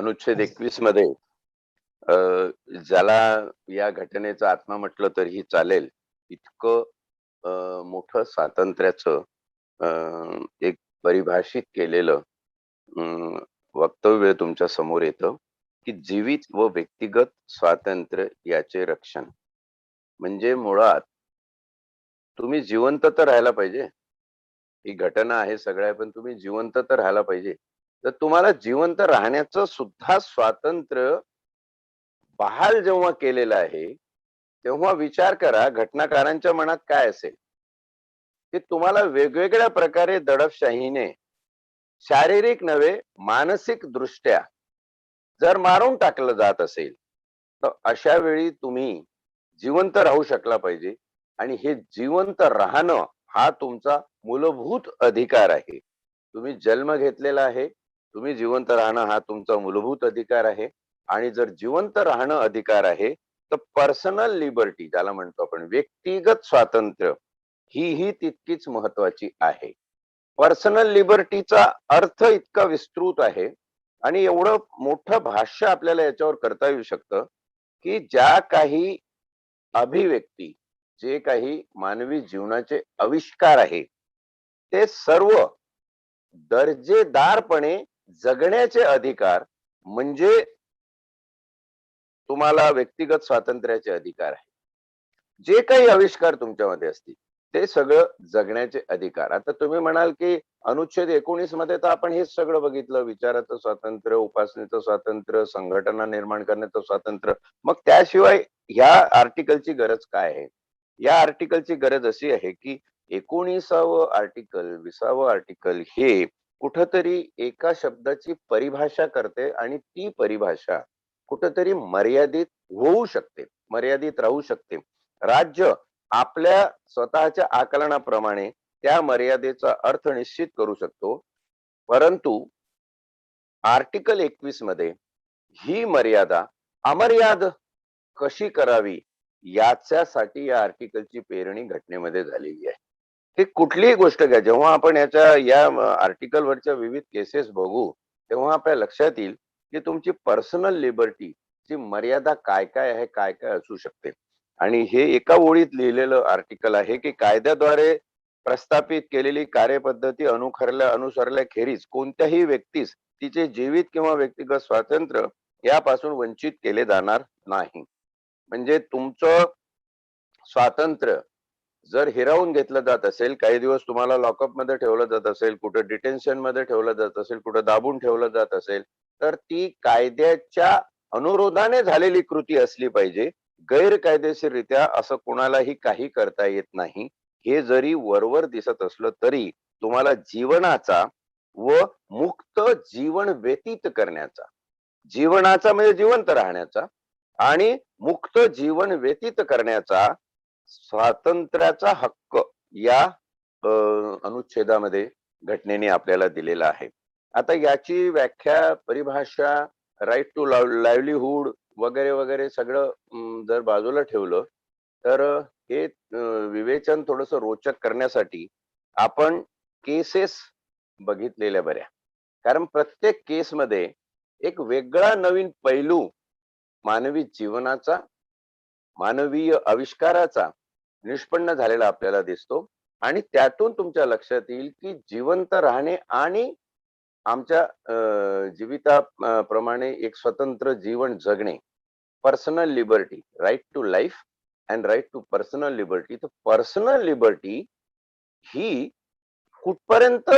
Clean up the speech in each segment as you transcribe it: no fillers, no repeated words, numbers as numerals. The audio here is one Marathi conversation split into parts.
अनुच्छेद 21 मध्ये अ, ज्याला या घटनेचा आत्मा म्हटलं तरीही चालेल, इतकं मोठं स्वातंत्र्याचं अ, एक परिभाषित केलेलं वक्तव्य तुमच्या समोर येतं, की जीवित व व्यक्तिगत स्वातंत्र्य याचे रक्षण. म्हणजे मुळात तुम्ही जिवंत तर राहायला पाहिजे. ही घटना आहे सगळं आहे, पण तुम्ही जिवंत तर राहायला पाहिजे. तर तुम्हाला जिवंत राहण्याचं सुद्धा स्वातंत्र्य बहाल जेव्हा केलेलं आहे, तेव्हा विचार करा घटनाकारांच्या मनात काय असेल, की तुम्हाला वेगवेगळ्या प्रकारे दडपशाहीने शारीरिक नव्हे मानसिक दृष्ट्या जर मारून टाकलं जात असेल, तर अशा वेळी तुम्ही जिवंत राहू शकला पाहिजे. आणि हे जिवंत राहणं हा तुमचा मूलभूत अधिकार आहे. तुम्ही जन्म घेतलेला आहे. तुम्ही जिवंत राहणं हा तुमचा मूलभूत अधिकार आहे. आणि जर जिवंत राहणं अधिकार आहे, तर पर्सनल लिबर्टी ज्याला म्हणतो आपण, व्यक्तिगत स्वातंत्र्य, ही तितकीच महत्वाची आहे. पर्सनल लिबर्टीचा अर्थ इतका विस्तृत आहे आणि एवढं मोठं भाष्य आपल्याला याच्यावर करता येऊ शकतं, की ज्या काही अभिव्यक्ती, जे काही मानवी जीवनाचे आविष्कार आहे, ते सर्व दर्जेदारपणे जगण्याचे अधिकार म्हणजे तुम्हाला व्यक्तिगत स्वातंत्र्याचे अधिकार आहे. जे काही आविष्कार तुमच्यामध्ये असतील, ते सगळं जगण्याचे अधिकार. आता तुम्ही म्हणाल, की अनुच्छेद 19 मध्ये तर आपण हेच सगळं बघितलं, विचाराचं स्वातंत्र्य, उपासनेचं स्वातंत्र्य, संघटना निर्माण करण्याचं स्वातंत्र्य. मग त्याशिवाय ह्या आर्टिकलची गरज काय आहे? या आर्टिकलची गरज अशी आहे, की 19व आर्टिकल, 20व आर्टिकल हे कुठंतरी एका शब्दाची परिभाषा करते आणि ती परिभाषा कुठंतरी मर्यादित होऊ शकते, मर्यादित राहू शकते. राज्य आपल्या स्वतःच्या आकलनाप्रमाणे त्या मर्यादेचा अर्थ निश्चित करू शकतो. परंतु आर्टिकल 21 मध्ये ही मर्यादा अमर्याद कशी करावी याच्यासाठी या आर्टिकलची पेरणी घटनेमध्ये झालेली आहे. ही कुठलीही गोष्ट घ्या, जेव्हा आपण या आर्टिकल वरच्या विविध केसेस बघू, तेव्हा आपल्या लक्षात येईल की तुमची पर्सनल लिबर्टी ची मर्यादा काय काय आहे, काय काय असू शकते. आणि हे एका ओळीत लिहिलेलं आर्टिकल आहे, की कायद्याद्वारे प्रस्थापित केलेली कार्यपद्धती अनुसरल्याखेरीज कोणत्याही व्यक्तीस तिचे जीवित किंवा व्यक्तिगत स्वातंत्र्य यापासून वंचित केले जाणार नाही. म्हणजे तुमचं स्वातंत्र्य जर हिरावून घेतलं जात असेल, काही दिवस तुम्हाला लॉकअप मध्ये ठेवलं जात असेल, कुठे डिटेन्शन मध्ये ठेवलं जात असेल, कुठे दाबून ठेवलं जात असेल, तर ती कायद्याच्या अनुरोधाने झालेली कृती असली पाहिजे. गैरकायदेशीररित्या असं कोणालाही काही करता येत नाही. हे जरी वरवर दिसत असलं तरी तुम्हाला जीवनाचा व मुक्त जीवन व्यतीत करण्याचा, जीवनाचा म्हणजे जिवंत राहण्याचा आणि मुक्त जीवन व्यतीत करण्याचा स्वातंत्र्याचा हक्क या अनुच्छेदामध्ये घटनेने आपल्याला दिलेला आहे. आता याची व्याख्या, परिभाषा, राईट टू लाईव्हलीहूड वगैरे वगैरे सगळं जर बाजूला ठेवलं, तर हे विवेचन थोडस रोचक करण्यासाठी आपण केसेस बघितलेल्या बऱ्या. कारण प्रत्येक केसमध्ये एक वेगळा नवीन पैलू मानवी जीवनाचा, मानवीय आविष्काराचा निष्पन्न झालेला आपल्याला दिसतो. आणि त्यातून तुमच्या लक्षात येईल की जिवंत राहणे आणि आमच्या जीविताप्रमाणे एक स्वतंत्र जीवन जगणे, personal liberty, right to life and right to personal liberty. तर पर्सनल लिबर्टी ही कुठपर्यंत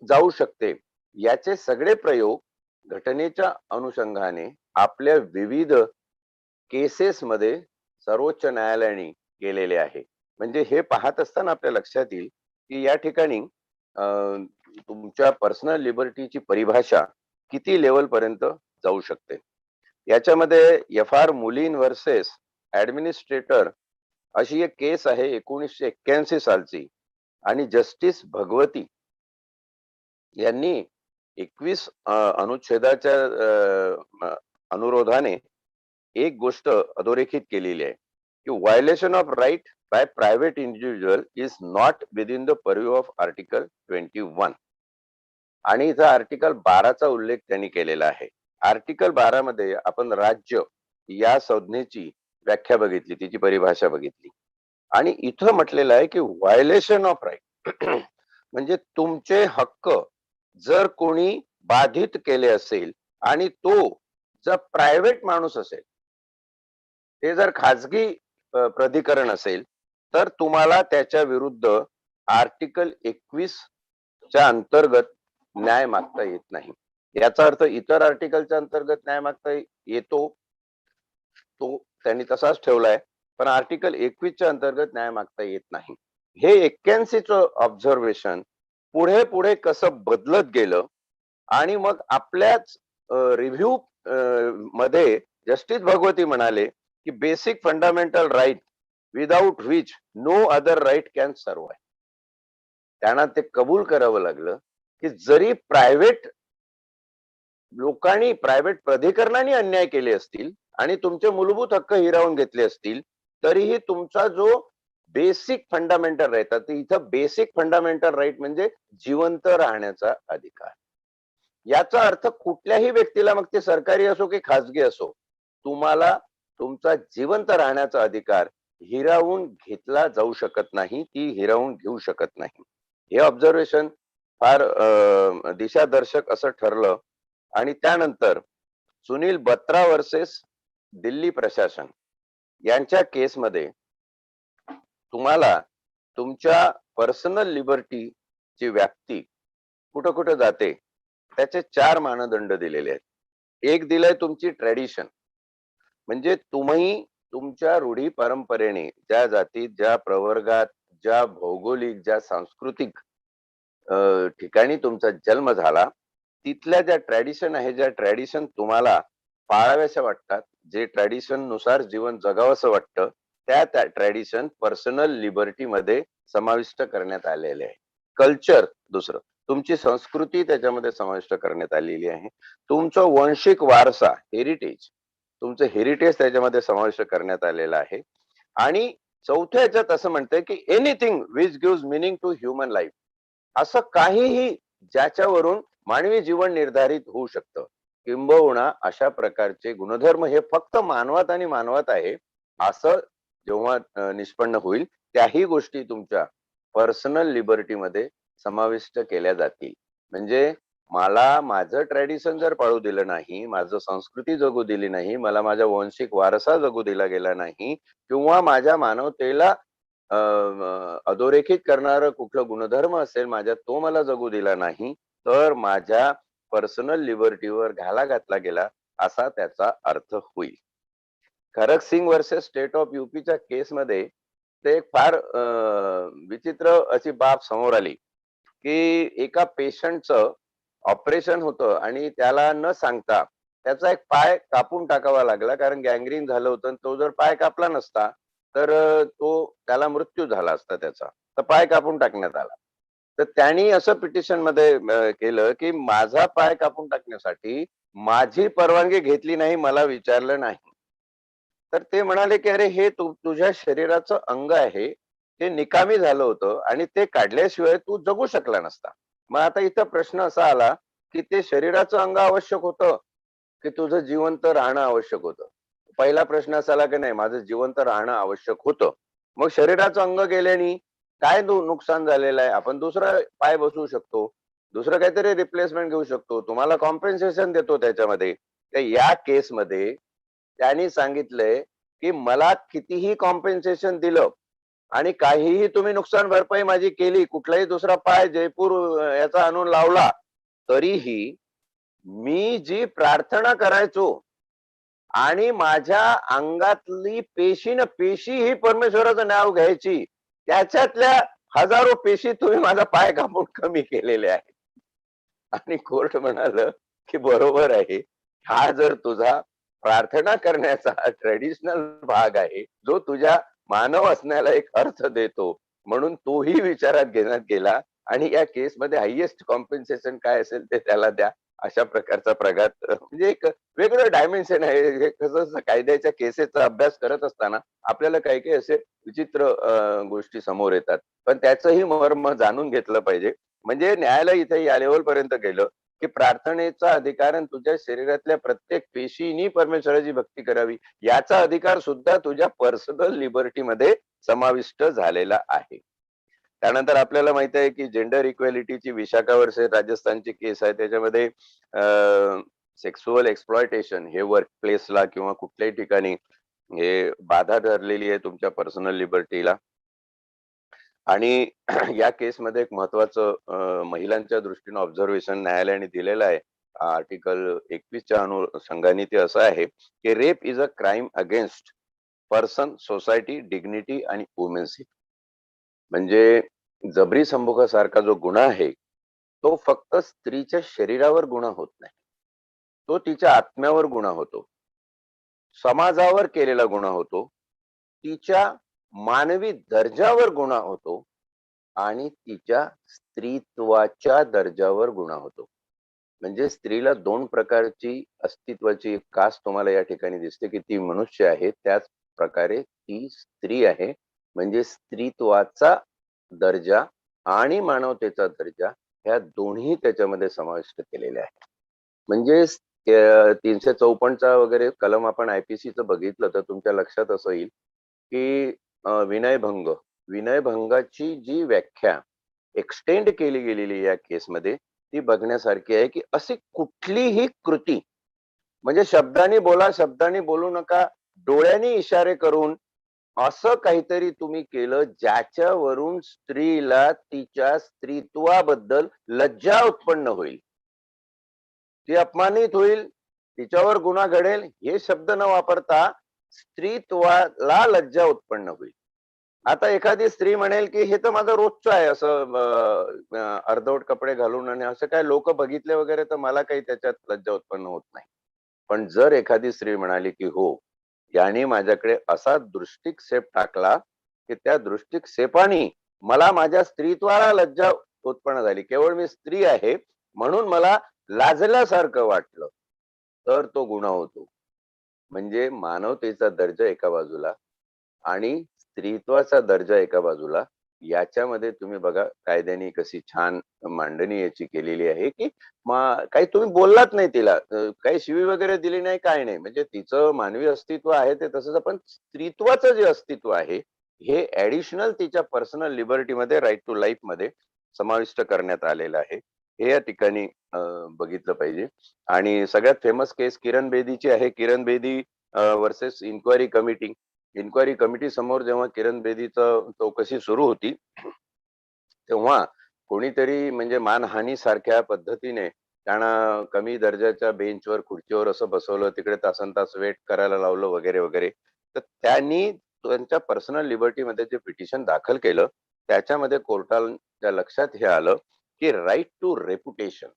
जाऊ शकते याचे सगळे प्रयोग घटनेच्या अनुषंगाने आपल्या विविध केसेस मध्ये सर्वोच्च न्यायालयाने केलेले आहे. म्हणजे हे पाहत असताना आपल्या लक्षात येईल की या ठिकाणी तुमच्या पर्सनल लिबर्टीची परिभाषा किती लेवल पर्यंत जाऊ शकते. याच्यामध्ये एफ आर मुलीन वर्सेस ऍडमिनिस्ट्रेटर अशी एक केस आहे 1981 सालची. आणि जस्टिस भगवती यांनी 21 अनुच्छेदाच्या अनुरोधाने एक गोष्ट अधोरेखित केलेली आहे, की violation of right by private individual is not within the purview of article 21. आणि इथं आर्टिकल 12चा उल्लेख त्यांनी केलेला आहे. आर्टिकल 12 मध्ये आपण राज्य या संज्ञेची व्याख्या बघितली, तिची परिभाषा बघितली आणि इथं म्हटलेलं आहे की व्हायलेशन ऑफ राईट म्हणजे तुमचे हक्क जर कोणी बाधित केले असेल आणि तो जर प्रायव्हेट माणूस असेल, ते जर खाजगी प्राधिकरण असेल, तर तुम्हाला त्याच्या विरुद्ध आर्टिकल 21 च्या अंतर्गत न्याय मागता येत नाही. याचा अर्थ इतर आर्टिकलच्या अंतर्गत न्याय मागता येतो, तो त्यांनी तसाच ठेवलाय, पण आर्टिकल 21 च्या अंतर्गत न्याय मागता येत नाही. हे 81 ऑब्झर्वेशन पुढे पुढे कसं बदलत गेलं आणि मग आपल्याच रिव्ह्यू मध्ये जस्टिस भगवती म्हणाले की basic fundamental right without which no other right can survive. त्यांना ते कबूल करावं लागलं की जरी प्रायव्हेट लोकांनी, प्रायव्हेट प्राधिकरणाने अन्याय केले असतील आणि तुमचे मूलभूत हक्क हिरावून घेतले असतील, तरीही तुमचा जो बेसिक फंडामेंटल राईट, आता इथं बेसिक फंडामेंटल राईट म्हणजे जिवंत राहण्याचा अधिकार. याचा अर्थ कुठल्याही व्यक्तीला, मग ते सरकारी असो की खासगी असो, तुम्हाला तुमचा जिवंत राहण्याचा अधिकार हिरावून घेतला जाऊ शकत नाही, ती हिरावून घेऊ शकत नाही. हे ऑब्झर्वेशन फार दिशादर्शक असं ठरलं आणि त्यानंतर सुनील बत्रा वर्सेस दिल्ली प्रशासन यांच्या केसमध्ये तुम्हाला तुमच्या पर्सनल लिबर्टीची व्याप्ती कुठं कुठं जाते त्याचे 4 मानदंड दिलेले आहेत. एक दिलंय तुमची ट्रेडिशन, म्हणजे तुम्ही तुमच्या रूढी परंपरेने ज्या जातीत, ज्या प्रवर्गात, ज्या भौगोलिक, ज्या सांस्कृतिक ठिकाणी तुमचा जन्म झाला, तिथल्या ज्या ट्रॅडिशन आहे, ज्या ट्रॅडिशन तुम्हाला पाळाव्याशा वाटतात, जे ट्रॅडिशन नुसार जीवन जगावंसं वाटतं, त्या ट्रॅडिशन पर्सनल लिबर्टी मध्ये समाविष्ट करण्यात आलेले आहे. कल्चर दुसरं, तुमची संस्कृती त्याच्यामध्ये समाविष्ट करण्यात आलेली आहे. तुमचा वंशिक वारसा, हेरिटेज, तुमचं हेरिटेज त्याच्यामध्ये समाविष्ट करण्यात आलेला आहे. आणि चौथ्या ह्याच्यात असं म्हणतंय की anything which gives meaning to human life, असं काहीही ज्याच्यावरून मानवी जीवन निर्धारित होऊ शकतं, किंबहुना अशा प्रकारचे गुणधर्म हे फक्त मानवात आणि मानवात आहे, असं जेव्हा निष्पन्न होईल, त्याही गोष्टी तुमच्या पर्सनल लिबर्टी मध्ये समाविष्ट केल्या जातील. म्हणजे मला माझं ट्रॅडिशन जर पाळू दिलं नाही, माझं संस्कृती जगू दिली नाही, मला माझा वंशिक वारसा जगू दिला गेला नाही, किंवा माझ्या मानवतेला अधोरेखित करणारं कुठलं गुणधर्म असेल माझ्यात, तो मला जगू दिला नाही, तर माझ्या पर्सनल लिबर्टीवर घाला घातला गेला, असा त्याचा अर्थ होईल. Kharak Singh versus state of यूपीच्या केसमध्ये ते एक फार विचित्र अशी बाब समोर आली की एका पेशंटचं ऑपरेशन होतं आणि त्याला न सांगता त्याचा एक पाय कापून टाकावा लागला, कारण गँग्रीन झालं होतं. तो जर पाय कापला नसता तर त्याला मृत्यू झाला असता त्याचा, तर पाय कापून टाकण्यात आला. तर त्यांनी असं पिटिशन मध्ये केलं की माझा पाय कापून टाकण्यासाठी माझी परवानगी घेतली नाही, मला विचारलं नाही. तर ते म्हणाले की अरे हे तुझ्या शरीराचं अंग आहे, ते निकामी झालं होतं आणि ते काढल्याशिवाय तू जगू शकला नसता. मग आता इथं प्रश्न असा आला की ते शरीराचं अंग आवश्यक होतं की तुझं जिवंत राहणं आवश्यक होतं? पहिला प्रश्न असा आला की नाही, माझं जिवंत राहणं आवश्यक होतं. मग शरीराचं अंग गेल्याने काय नुकसान झालेलं आहे? आपण दुसरा पाय बसवू शकतो, दुसरं काहीतरी रिप्लेसमेंट घेऊ शकतो, तुम्हाला कॉम्पेन्सेशन देतो त्याच्यामध्ये. तर या केसमध्ये त्यांनी सांगितलंय की मला कितीही कॉम्पेन्सेशन दिलं आणि काहीही तुम्ही नुकसान भरपाई माझी केली, कुठलाही दुसरा पाय जयपूर याचा आणून लावला, तरीही मी जी प्रार्थना करायचो आणि माझ्या अंगातली पेशी न पेशी ही परमेश्वराचं नाव घ्यायची, त्याच्यातल्या हजारो पेशी तुम्ही माझा पाय कापून कमी केलेले आहे. आणि कोर्ट म्हणालं की बरोबर आहे, हा जर तुझा प्रार्थना करण्याचा ट्रेडिशनल भाग आहे, जो तुझ्या मानव असण्याला एक अर्थ देतो, म्हणून तोही विचारात घेण्यात गेला आणि या केसमध्ये हायेस्ट कॉम्पेन्सेशन काय असेल ते त्याला द्या, अशा प्रकारचा प्रघात. म्हणजे एक वेगळं डायमेन्शन आहे. हे कसं कायद्याच्या केसेसचा अभ्यास करत असताना आपल्याला काही काही असे विचित्र गोष्टी समोर येतात, पण त्याचंही मर्म जाणून घेतलं पाहिजे. म्हणजे न्यायालय इथे या लेवल पर्यंत गेलं की प्रार्थनेचा अधिकार आणि तुझ्या शरीरातल्या प्रत्येक पेशीनी परमेश्वराची भक्ती करावी याचा अधिकार सुद्धा तुझ्या पर्सनल लिबर्टीमध्ये समाविष्ट झालेला आहे. त्यानंतर आपल्याला माहित आहे की जेंडर इक्वॅलिटीची विशाखा वर्षे राजस्थानची केस आहे. त्याच्यामध्ये सेक्सुअल एक्सप्लॉयटेशन हे वर्क प्लेसला किंवा कुठल्याही ठिकाणी हे बाधा ठरलेली आहे तुमच्या पर्सनल लिबर्टीला. आणि या केसमध्ये एक महत्वाचं महिलांच्या दृष्टीने ऑब्झर्वेशन न्यायालयाने दिलेलं आहे. आर्टिकल 21च्या अनुषंगाने ते असं आहे की rape is a crime against person, society, dignity आणि वुमेन्स. म्हणजे जबरी संभोगासारखा जो गुन्हा आहे तो फक्त स्त्रीच्या शरीरावर गुन्हा होत नाही, तो तिच्या आत्म्यावर गुन्हा होतो, समाजावर केलेला गुन्हा होतो, तिच्या मानवी दर्जावर गुन्हा होतो आणि तिच्या स्त्रीत्वाच्या दर्जावर गुन्हा होतो. म्हणजे स्त्रीला दोन प्रकारची अस्तित्वाची कास तुम्हाला या ठिकाणी दिसते की ती मनुष्य आहे, त्याच प्रकारे ती स्त्री आहे. म्हणजे स्त्रीत्वाचा दर्जा आणि मानवतेचा दर्जा ह्या दोन्ही त्याच्यामध्ये समाविष्ट केलेल्या आहेत. म्हणजे 354चा वगैरे कलम आपण आयपीसीचं बघितलं तर तुमच्या लक्षात असं येईल की विनयभंग, विनयभंगाची जी व्याख्या एक्सटेंड केली गेलेली या केसमध्ये ती बघण्यासारखी आहे की अशी कुठलीही कृती म्हणजे शब्दांनी बोला, शब्दांनी बोलू नका, डोळ्यांनी इशारे करून असं काहीतरी तुम्ही केलं ज्याच्यावरून स्त्रीला तिच्या स्त्रीत्वाबद्दल लज्जा उत्पन्न होईल, ती अपमानित होईल, तिच्यावर गुन्हा घडेल, हे शब्द न वापरता स्त्रीत्वाला लज्जा उत्पन्न होईल. आता एखादी स्त्री म्हणेल की हे तर माझं रोजचं आहे, असं अर्धवट कपडे घालून आणि असं काय लोक बघितले वगैरे तर मला काही त्याच्यात लज्जा उत्पन्न होत नाही. पण जर एखादी स्त्री म्हणाली की हो, याने माझ्याकडे असा दृष्टिक्षेप टाकला की त्या दृष्टिक्षेपाने मला माझ्या स्त्रीत्वाला लज्जा उत्पन्न झाली, केवळ मी स्त्री आहे म्हणून मला लाजल्यासारखं वाटलं, तर तो गुन्हा होतो. म्हणजे मानवतेचा दर्जा एका बाजूला आणि स्त्रीत्वाचा दर्जा एका बाजूला, याच्यामध्ये तुम्ही बघा कायद्याने कशी छान मांडणी याची केलेली आहे की काही तुम्ही बोललात नाही तिला, काही शिवी वगैरे दिली नाही, काय नाही, म्हणजे तिचं मानवी अस्तित्व आहे ते तसंच, पण स्त्रीत्वाचं जे अस्तित्व आहे हे ऍडिशनल तिच्या पर्सनल लिबर्टीमध्ये, राईट टू लाईफ मध्ये समाविष्ट करण्यात आलेलं आहे. हे या ठिकाणी बघितलं पाहिजे. आणि सगळ्यात फेमस केस किरण बेदीची आहे. Kiran Bedi versus inquiry committee. Inquiry committee समोर जेव्हा किरण बेदीचं चौकशी सुरू होती तेव्हा कोणीतरी म्हणजे मानहानी सारख्या पद्धतीने त्यांना कमी दर्जाच्या बेंचवर, खुर्चीवर असं बसवलं, तिकडे तासन तास वेट करायला लावलं वगैरे वगैरे. तर त्यांनी त्यांच्या पर्सनल लिबर्टीमध्ये जे पिटिशन दाखल केलं त्याच्यामध्ये कोर्टाच्या लक्षात हे आलं की राईट टू रेप्युटेशन,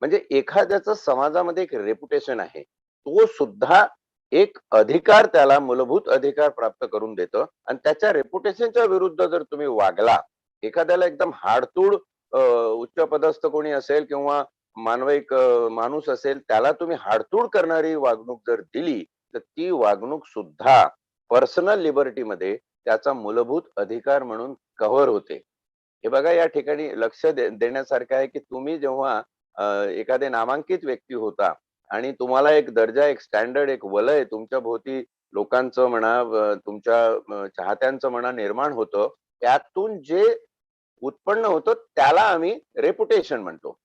म्हणजे एखाद्याचं समाजामध्ये एक रेप्युटेशन आहे, तो सुद्धा एक अधिकार, त्याला मूलभूत अधिकार प्राप्त करून देतं. आणि त्याच्या रेप्युटेशनच्या विरुद्ध जर तुम्ही वागला, एखाद्याला एकदम हाडतूड उच्च पदस्थ कोणी असेल किंवा मानविक माणूस असेल, त्याला तुम्ही हाडतूड करणारी वागणूक जर दिली तर ती वागणूक सुद्धा पर्सनल लिबर्टीमध्ये त्याचा मूलभूत अधिकार म्हणून कव्हर होते. हे बघा या ठिकाणी लक्ष देण्यासारखं आहे की तुम्ही जेव्हा एखादे नामांकित व्यक्ती होता आणि तुम्हाला एक दर्जा, एक स्टँडर्ड, एक वलय तुमच्या भोवती लोकांचं म्हणा, तुमच्या चाहत्यांचं म्हणा निर्माण होतं, त्यातून जे उत्पन्न होतं त्याला आम्ही रेप्युटेशन म्हणतो.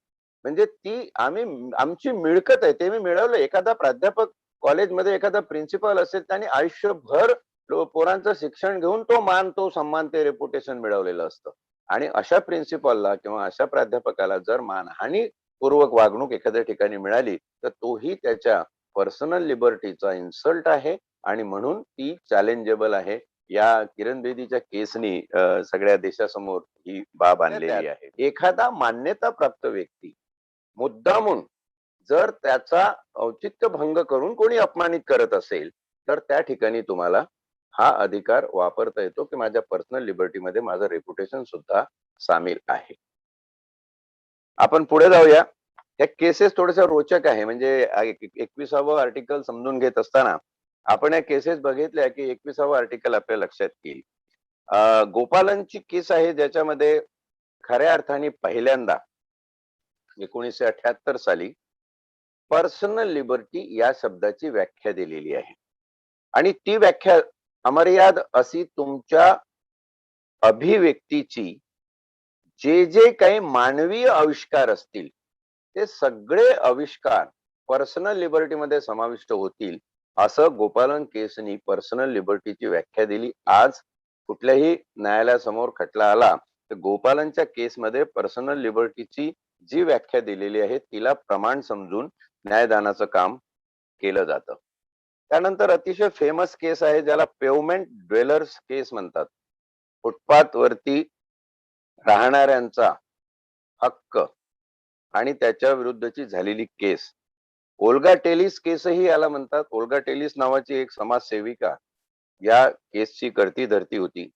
म्हणजे ती आमची मिळकत आहे, ते मी मिळवलं. एखादा प्राध्यापक कॉलेजमध्ये, एखादा प्रिन्सिपल असेल, त्याने आयुष्यभर पोरांचं शिक्षण घेऊन तो मान, तो सन्मान, ते रेप्युटेशन मिळवलेलं असतं. आणि अशा प्रिन्सिपलला किंवा अशा प्राध्यापकाला जर मानहानी पूर्वक वागणूक एखाद्या ठिकाणी मिळाली तर तोही त्याच्या पर्सनल लिबर्टीचा इन्सल्ट आहे आणि म्हणून ती चॅलेंजेबल आहे. या किरण बेदीच्या केसनी सगळ्या देशासमोर ही बाब आणलेली आहे. एखादा मान्यता प्राप्त व्यक्ती मुद्दामून जर त्याचा औचित्य भंग करून कोणी अपमानित करत असेल तर त्या ठिकाणी तुम्हाला हा अधिकार वापरता येतो की माझ्या पर्सनल लिबर्टीमध्ये माझं रेप्युटेशन सुद्धा सामील आहे. आपण पुढे जाऊया. या केसेस थोड्याशा रोचक आहे. म्हणजे 21वा आर्टिकल समजून घेत असताना आपण या केसेस बघितल्या की 21वा आर्टिकल आपल्या लक्षात येईल. गोपालनची केस आहे ज्याच्यामध्ये खऱ्या अर्थाने पहिल्यांदा 1978 साली पर्सनल लिबर्टी या शब्दाची व्याख्या दिलेली आहे. आणि ती व्याख्या अमर्याद अशी तुमच्या अभिव्यक्तीची जे जे काही मानवीय आविष्कार असतील ते सगळे आविष्कार पर्सनल लिबर्टी मध्ये समाविष्ट होतील, असं गोपालन केसनी पर्सनल लिबर्टीची व्याख्या दिली. आज कुठल्याही न्यायालयासमोर खटला आला तर गोपालनच्या केसमध्ये पर्सनल लिबर्टीची जी व्याख्या दिलेली आहे तिला प्रमाण समजून न्यायदानाचं काम केलं जातं. त्यानंतर अतिशय फेमस केस आहे ज्याला पेवमेंट ड्वेलर्स केस म्हणतात. फुटपाथ वरती राहणाऱ्यांचा हक्क आणि त्याच्या विरुद्धची झालेली केस. ओल्गा टेलिस केसही याला म्हणतात. ओल्गा टेलिस नावाची एक समाजसेविका या केसची करती धरती होती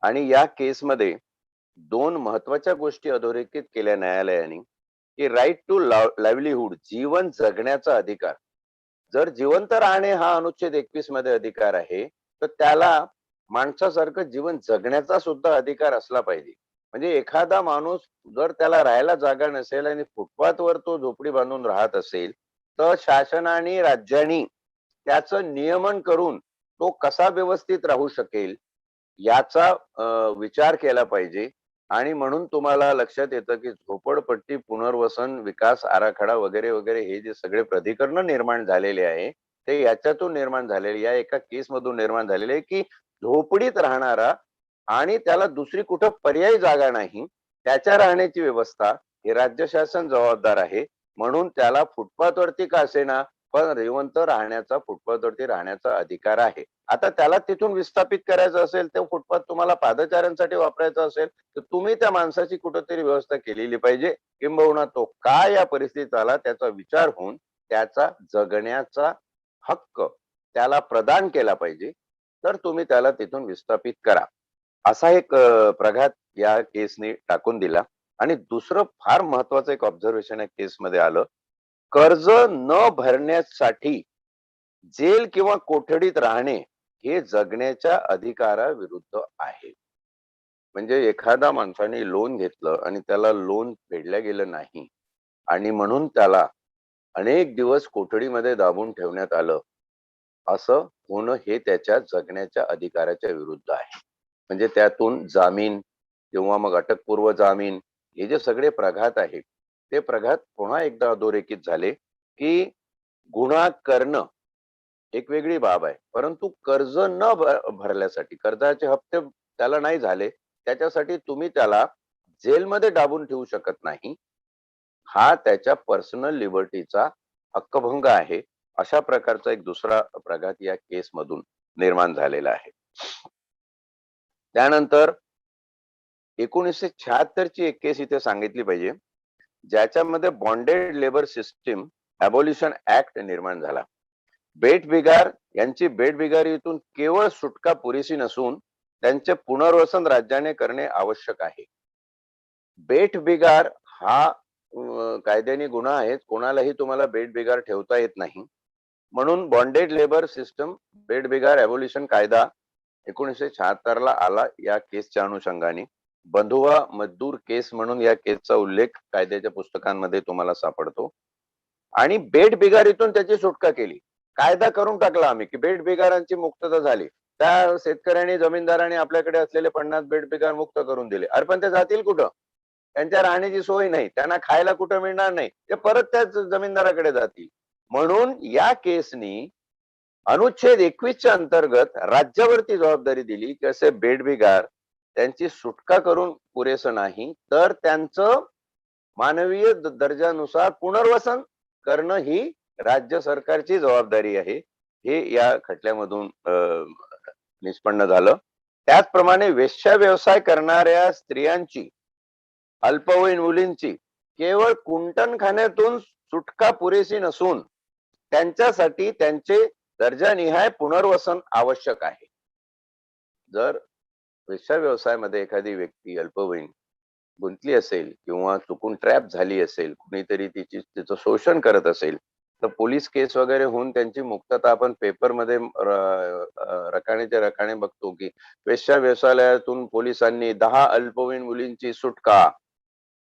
आणि या केसमध्ये दोन महत्वाच्या गोष्टी अधोरेखित केल्या न्यायालयाने की राईट टू लाईव्हलीहूड, जीवन जगण्याचा अधिकार. जर जिवंत राहणे हा अनुच्छेद 21 मध्ये अधिकार आहे तर त्याला माणसासारखं जीवन जगण्याचा सुद्धा अधिकार असला पाहिजे. म्हणजे एखादा माणूस जर त्याला राहायला जागा नसेल आणि फुटपाथवर तो झोपडी बांधून राहत असेल तर शासनाने राज्यांनी त्याचं नियमन करून तो कसा व्यवस्थित राहू शकेल याचा विचार केला पाहिजे. आणि म्हणून तुम्हाला लक्षात येतं की झोपडपट्टी पुनर्वसन विकास आराखडा वगैरे वगैरे हे जे सगळे प्राधिकरण निर्माण झालेले आहे ते याच्यातून निर्माण झालेले, या एका केस मधून निर्माण झालेले आहे की झोपडीत राहणारा आणि त्याला दुसरी कुठं पर्यायी जागा नाही त्याच्या राहण्याची व्यवस्था हे राज्य शासन जबाबदार आहे. म्हणून त्याला फुटपाथवरती का असेना पण जिवंत राहण्याचा, फुटपाथवरती राहण्याचा अधिकार आहे. आता त्याला तिथून विस्थापित करायचं असेल तर फुटपाथ तुम्हाला पादचाऱ्यांसाठी वापरायचा असेल तर तुम्ही त्या माणसाची कुठेतरी व्यवस्था केलेली पाहिजे. किंबहुना तो का या परिस्थितीत आला त्याचा विचार होऊन त्याचा जगण्याचा हक्क त्याला प्रदान केला पाहिजे. तर तुम्ही त्याला तिथून विस्थापित करा, असा एक प्रघात या केसने टाकून दिला. आणि दुसरं फार महत्वाचं एक ऑब्झर्वेशन या केसमध्ये आलं, कर्ज न भरण्यासाठी जेल किंवा कोठडीत राहणे हे जगण्याच्या अधिकाराविरुद्ध आहे. म्हणजे एखादा माणसाने लोन घेतलं आणि त्याला लोन फेडल्या गेलं नाही आणि म्हणून त्याला अनेक दिवस कोठडीमध्ये दाबून ठेवण्यात आलं, असं होणं हे त्याच्या जगण्याच्या अधिकाराच्या विरुद्ध आहे. म्हणजे त्यातून जामीन किंवा मग अटकपूर्व जामीन हे जे सगळे प्रघात आहेत ते प्रघात पुन्हा एकदा अधोरेखित झाले की गुन्हा करणं एक वेगळी बाब आहे, परंतु कर्ज न भरल्यासाठी, कर्जाचे हप्ते त्याला नाही झाले त्याच्यासाठी तुम्ही त्याला जेलमध्ये डाबून ठेवू शकत नाही. हा त्याच्या पर्सनल लिबर्टीचा हक्कभंग आहे. अशा प्रकारचा एक दुसरा प्रघात या केस मधून निर्माण झालेला आहे. त्यानंतर 1976 ची एक केस इथे सांगितली पाहिजे ज्याच्यामध्ये बॉन्डेड लेबर सिस्टीम अबॉल्युशन ऍक्ट निर्माण झाला. बेटबिगार यांची बेटबिगारीतून केवळ सुटका पुरेशी नसून त्यांचे पुनर्वसन राज्याने करणे आवश्यक आहे. बेटबिगार हा कायद्याने गुन्हा आहे, कोणालाही तुम्हाला बेटबिगार ठेवता येत नाही. म्हणून बॉन्डेड लेबर सिस्टम बेटबिगार अबॉल्युशन कायदा 1976 ला आला. या केसच्या अनुषंगाने बंधुआ मजदूर केस म्हणून या केसचा उल्लेख कायद्याच्या पुस्तकांमध्ये तुम्हाला सापडतो. आणि बेटबिगारीतून त्याची सुटका केली, कायदा करून टाकला आम्ही की बेटबिगारांची मुक्तता झाली. त्या शेतकऱ्यांनी जमीनदारांनी आपल्याकडे असलेले 50 बेटबिगार मुक्त करून दिले. अरे पण ते जातील कुठं? त्यांच्या राहण्याची सोय नाही, त्यांना खायला कुठं मिळणार नाही, ते परत त्याच जमीनदाराकडे जातील. म्हणून या केसनी अनुच्छेद 21 च्या अंतर्गत राज्यावरती जबाबदारी दिली की असे बेटबिगार त्यांची सुटका करून पुरेसं नाही तर त्यांचं मानवीय दर्जानुसार पुनर्वसन करणं ही राज्य सरकारची जबाबदारी आहे. हे या खटल्यामधून निष्पन्न झालं. त्याचप्रमाणे वेश्या व्यवसाय करणाऱ्या स्त्रियांची, अल्पवयीन मुलींची केवळ कुंटणखान्यातून सुटका पुरेशी नसून त्यांच्यासाठी त्यांचे दर्जानिहाय पुनर्वसन आवश्यक आहे. जर वेश्या व्यवसायामध्ये एखादी व्यक्ती अल्पवयीन गुंतली असेल किंवा चुकून ट्रॅप झाली असेल, कुणीतरी तिचं शोषण करत असेल तर पोलीस केस वगैरे होऊन त्यांची मुक्तता आपण पेपरमध्ये रकानेच्या रकाने बघतो की वेश्या व्यवसायातून पोलिसांनी 10 अल्पवयीन मुलींची सुटका,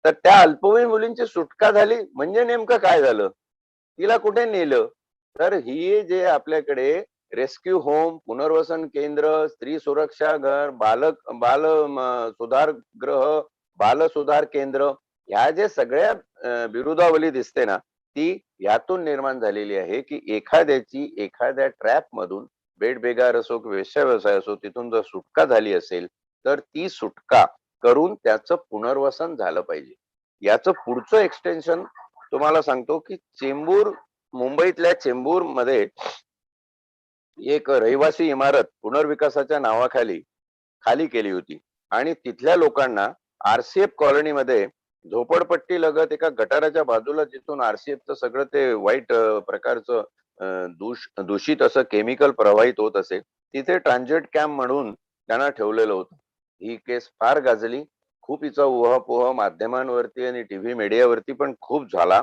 तर त्या अल्पवयीन मुलींची सुटका झाली म्हणजे नेमकं काय झालं? तिला कुठे नेलं? तर ही जे आपल्याकडे रेस्क्यू होम, पुनर्वसन केंद्र, स्त्री सुरक्षा घर, बाल सुधार गृह, बाल सुधार केंद्र, ह्या जे सगळ्या बिरुदावली दिसते ना, ती यातून निर्माण झालेली आहे, की एखाद्याची एखाद्या ट्रॅप मधून बेडबेगार असो, वेश्या व्यवसाय असो, तिथून जर सुटका झाली असेल, तर ती सुटका करून त्याचं पुनर्वसन झालं पाहिजे. याचं पुढचं एक्सटेन्शन तुम्हाला सांगतो, की मुंबईतल्या चेंबूरमध्ये एक रहिवासी इमारत पुनर्विकासाच्या नावाखाली खाली केली होती आणि तिथल्या लोकांना आरसीएफ कॉलनीमध्ये झोपडपट्टी लगत एका गटाराच्या बाजूला जिथून आरसीएफचं सगळं ते वाईट प्रकारचं दूषित असं केमिकल प्रवाहित होत असे, तिथे ट्रान्झिट कॅम्प म्हणून त्यांना ठेवलेलं होतं. ही केस फार गाजली. खूप हिचा उहापोह माध्यमांवरती आणि टीव्ही मीडियावरती पण खूप झाला,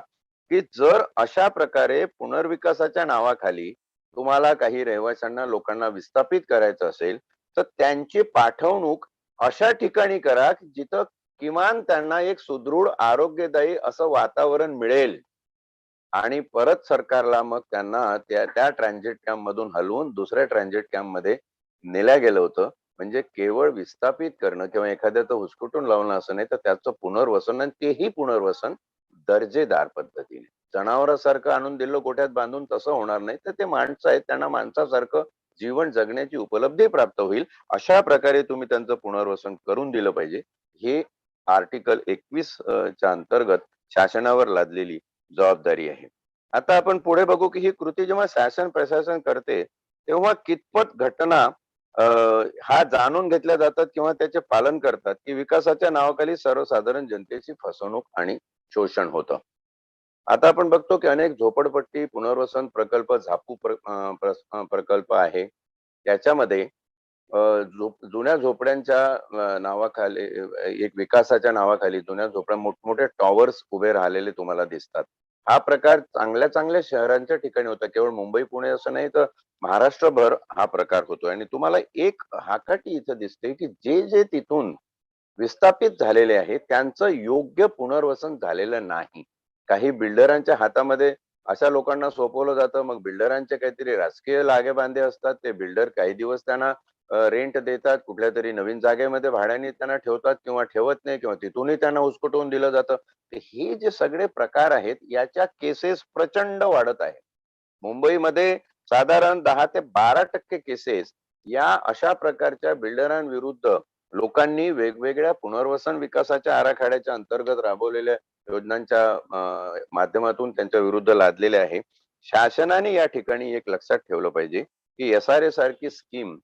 की जर अशा प्रकारे पुनर्विकासाच्या नावाखाली तुम्हाला काही रहिवाशांना लोकांना विस्थापित करायचं असेल, तर त्यांची पाठवणूक अशा ठिकाणी करा की जिथं किमान त्यांना एक सुदृढ आरोग्यदायी असं वातावरण मिळेल आणि परत सरकारला मग त्यांना त्या त्या ट्रान्झिट कॅम्प मधून हलवून दुसऱ्या ट्रान्झिट कॅम्प मध्ये नेल्या गेलं होतं. म्हणजे केवळ विस्थापित करणं किंवा एखाद्याचं हुसकुटून लावणं असं नाही, तर त्याचं पुनर्वसन आणि तेही पुनर्वसन दर्जेदार पद्धतीने. जनावरासारखं आणून दिलं गोठ्यात बांधून तसं होणार नाही. तर ते माणसं आहेत, त्यांना माणसासारखं जीवन जगण्याची उपलब्धी प्राप्त होईल. अशा प्रकारे तुम्ही त्यांचं पुनर्वसन करून दिलं पाहिजे. हे आर्टिकल 21 च्या अंतर्गत शासनावर लादलेली जबाबदारी आहे. आता आपण पुढे बघू, की ही कृती जेव्हा शासन प्रशासन करते, तेव्हा कितपत घटना हा जाणून घेतल्या जातात किंवा त्याचे पालन करतात, की विकासाच्या नावाखाली सर्वसाधारण जनतेची फसवणूक आणि शोषण होतं. आता आपण बघतो, की अनेक झोपडपट्टी पुनर्वसन प्रकल्प प्रकल्प आहे. त्याच्यामध्ये जुन्या झोपड्यांच्या नावाखाली एक विकासाच्या नावाखाली जुन्या झोपड्या मोठमोठे टॉवर्स उभे राहिलेले तुम्हाला दिसतात. हा प्रकार चांगल्या चांगल्या शहरांच्या ठिकाणी होता. केवळ मुंबई पुणे असं नाही, तर महाराष्ट्रभर हा प्रकार होतोय आणि तुम्हाला एक हाकाटी इथं दिसते, की जे जे तिथून विस्थापित झालेले आहेत त्यांचं योग्य पुनर्वसन झालेलं नाही. काही बिल्डरांच्या हातामध्ये अशा लोकांना सोपवलं जातं. मग बिल्डरांचे काहीतरी राजकीय लागेबांधे असतात. ते बिल्डर काही दिवस त्यांना रेंट देतात, कुठल्यातरी नवीन जागेमध्ये भाड्याने त्यांना ठेवतात किंवा ठेवत नाही किंवा तिथूनही त्यांना हुसकटवून दिलं जातं. तर हे जे सगळे प्रकार आहेत, याच्या केसेस प्रचंड वाढत आहेत. मुंबईमध्ये साधारण 10 ते 12% केसेस या अशा प्रकारच्या बिल्डरांविरुद्ध लोकांनी वेगवेगळ्या पुनर्वसन विकासाच्या आराखड्याच्या अंतर्गत राबवलेल्या योजनांच्या माध्यमातून त्यांच्या विरुद्ध लादलेले आहे. शासनाने या ठिकाणी एक लक्षात ठेवलं पाहिजे, की SRA सारखी स्कीम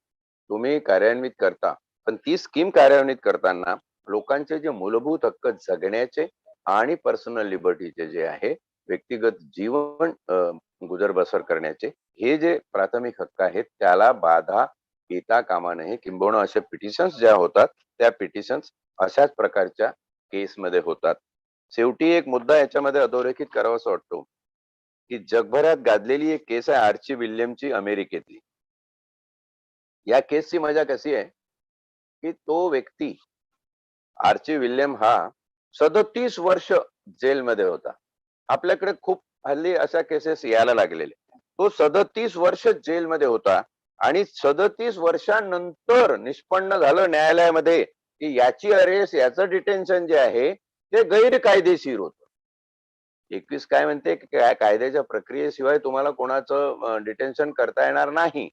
तुम्ही कार्यान्वित करता, पण ती स्कीम कार्यान्वित करताना लोकांचे जे मूलभूत हक्क जगण्याचे आणि पर्सनल लिबर्टीचे जे आहे, व्यक्तिगत जीवन गुजर बसर करण्याचे, हे जे प्राथमिक हक्क आहेत त्याला बाधा येता कामा नये. किंबहुना अशा पिटिशन्स ज्या होतात, त्या पिटिशन्स अशाच प्रकारच्या केसमध्ये होतात. शेवटी एक मुद्दा याच्यामध्ये अधोरेखित करावासा वाटतो, की जगभरात गाजलेली एक केस आहे आर्ची विल्यमची अमेरिकेतली. या केसची मजा कशी आहे, की तो व्यक्ती आर्ची विल्यम हा 37 वर्ष जेलमध्ये होता. आपल्याकडे खूप हल्ली अशा केसेस यायला लागलेले. तो 37 वर्ष जेलमध्ये होता आणि 37 वर्षांनंतर निष्पन्न झालं न्यायालयामध्ये, की याची अरेस्ट, याचं डिटेन्शन जे आहे ते गैरकायदेशीर होतं. 21 काय म्हणते, की कायद्याच्या प्रक्रियेशिवाय तुम्हाला कोणाचं डिटेन्शन करता येणार नाही.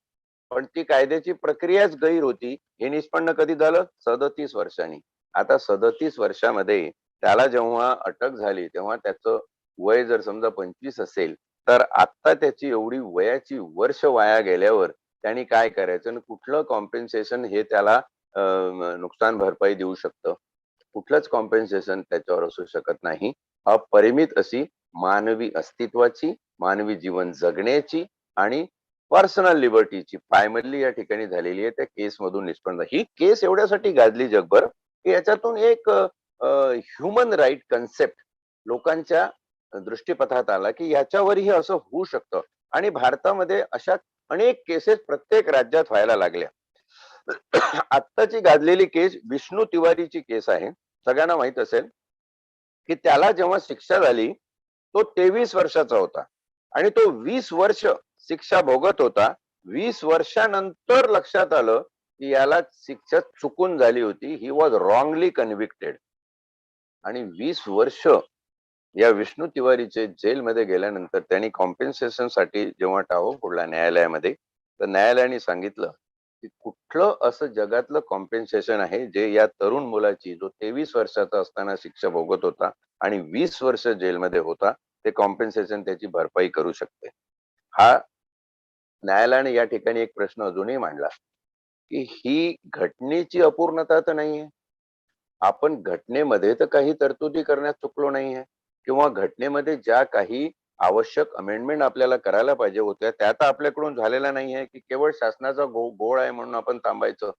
पण ती कायद्याची प्रक्रियाच गैर होती. हे निष्पन्न कधी झालं? 37 वर्षांनी. आता 37 वर्षामध्ये त्याला जेव्हा अटक झाली, तेव्हा त्याचं वय जर समजा 25 असेल, तर आता त्याची एवढी वयाची वर्ष वाया गेल्यावर त्यांनी काय करायचं आणि कुठलं कॉम्पेन्सेशन हे त्याला नुकसान भरपाई देऊ शकतं? कुठलंच कॉम्पेन्सेशन त्याच्यावर असू शकत नाही. अपरिमित अशी मानवी अस्तित्वाची, मानवी जीवन जगण्याची आणि पर्सनल लिबर्टीची पायमल्ली या ठिकाणी झालेली आहे. त्या केसमधून निष्पन्न. ही केस एवढ्यासाठी गाजली जगभर, की याच्यातून एक ह्युमन राईट कन्सेप्ट लोकांच्या दृष्टीपथात आला, की याच्यावरही असं होऊ शकतं आणि भारतामध्ये अशा अनेक केसेस प्रत्येक राज्यात व्हायला लागल्या. आत्ताची गाजलेली केस विष्णू तिवारीची केस आहे. सगळ्यांना माहित असेल. की त्याला जेव्हा शिक्षा झाली तो 23 वर्षाचा होता आणि तो 20 वर्ष शिक्षा भोगत होता. 20 वर्षानंतर लक्षात आलं की याला शिक्षा चुकून झाली होती. He was wrongly convicted. आणि 20 वर्ष या विष्णू तिवारीचे जेलमध्ये गेल्यानंतर त्यांनी कॉम्पेन्सेशन साठी जेव्हा टाहो फोडला न्यायालयामध्ये, तर न्यायालयाने सांगितलं की कुठलं असं जगातलं कॉम्पेन्सेशन आहे जे या तरुण मुलाची, जो 23 वर्षाचा असताना शिक्षा भोगत होता आणि 20 वर्ष जेलमध्ये होता, ते कॉम्पेन्सेशन त्याची भरपाई करू शकते. हा न्यायालयाने या ठिकाणी एक प्रश्न अजूनही मांडला की ही घटनेची अपूर्णता तर नाहीये. आपण घटनेमध्ये तर काही तरतुदी करण्यात चुकलो नाहीये किंवा घटनेमध्ये ज्या काही आवश्यक अमेंडमेंट आपल्याला करायला पाहिजे होत्या त्या तर आपल्याकडून झालेल्या नाहीये की केवळ शासनाचा गोळ आहे म्हणून आपण थांबायचं.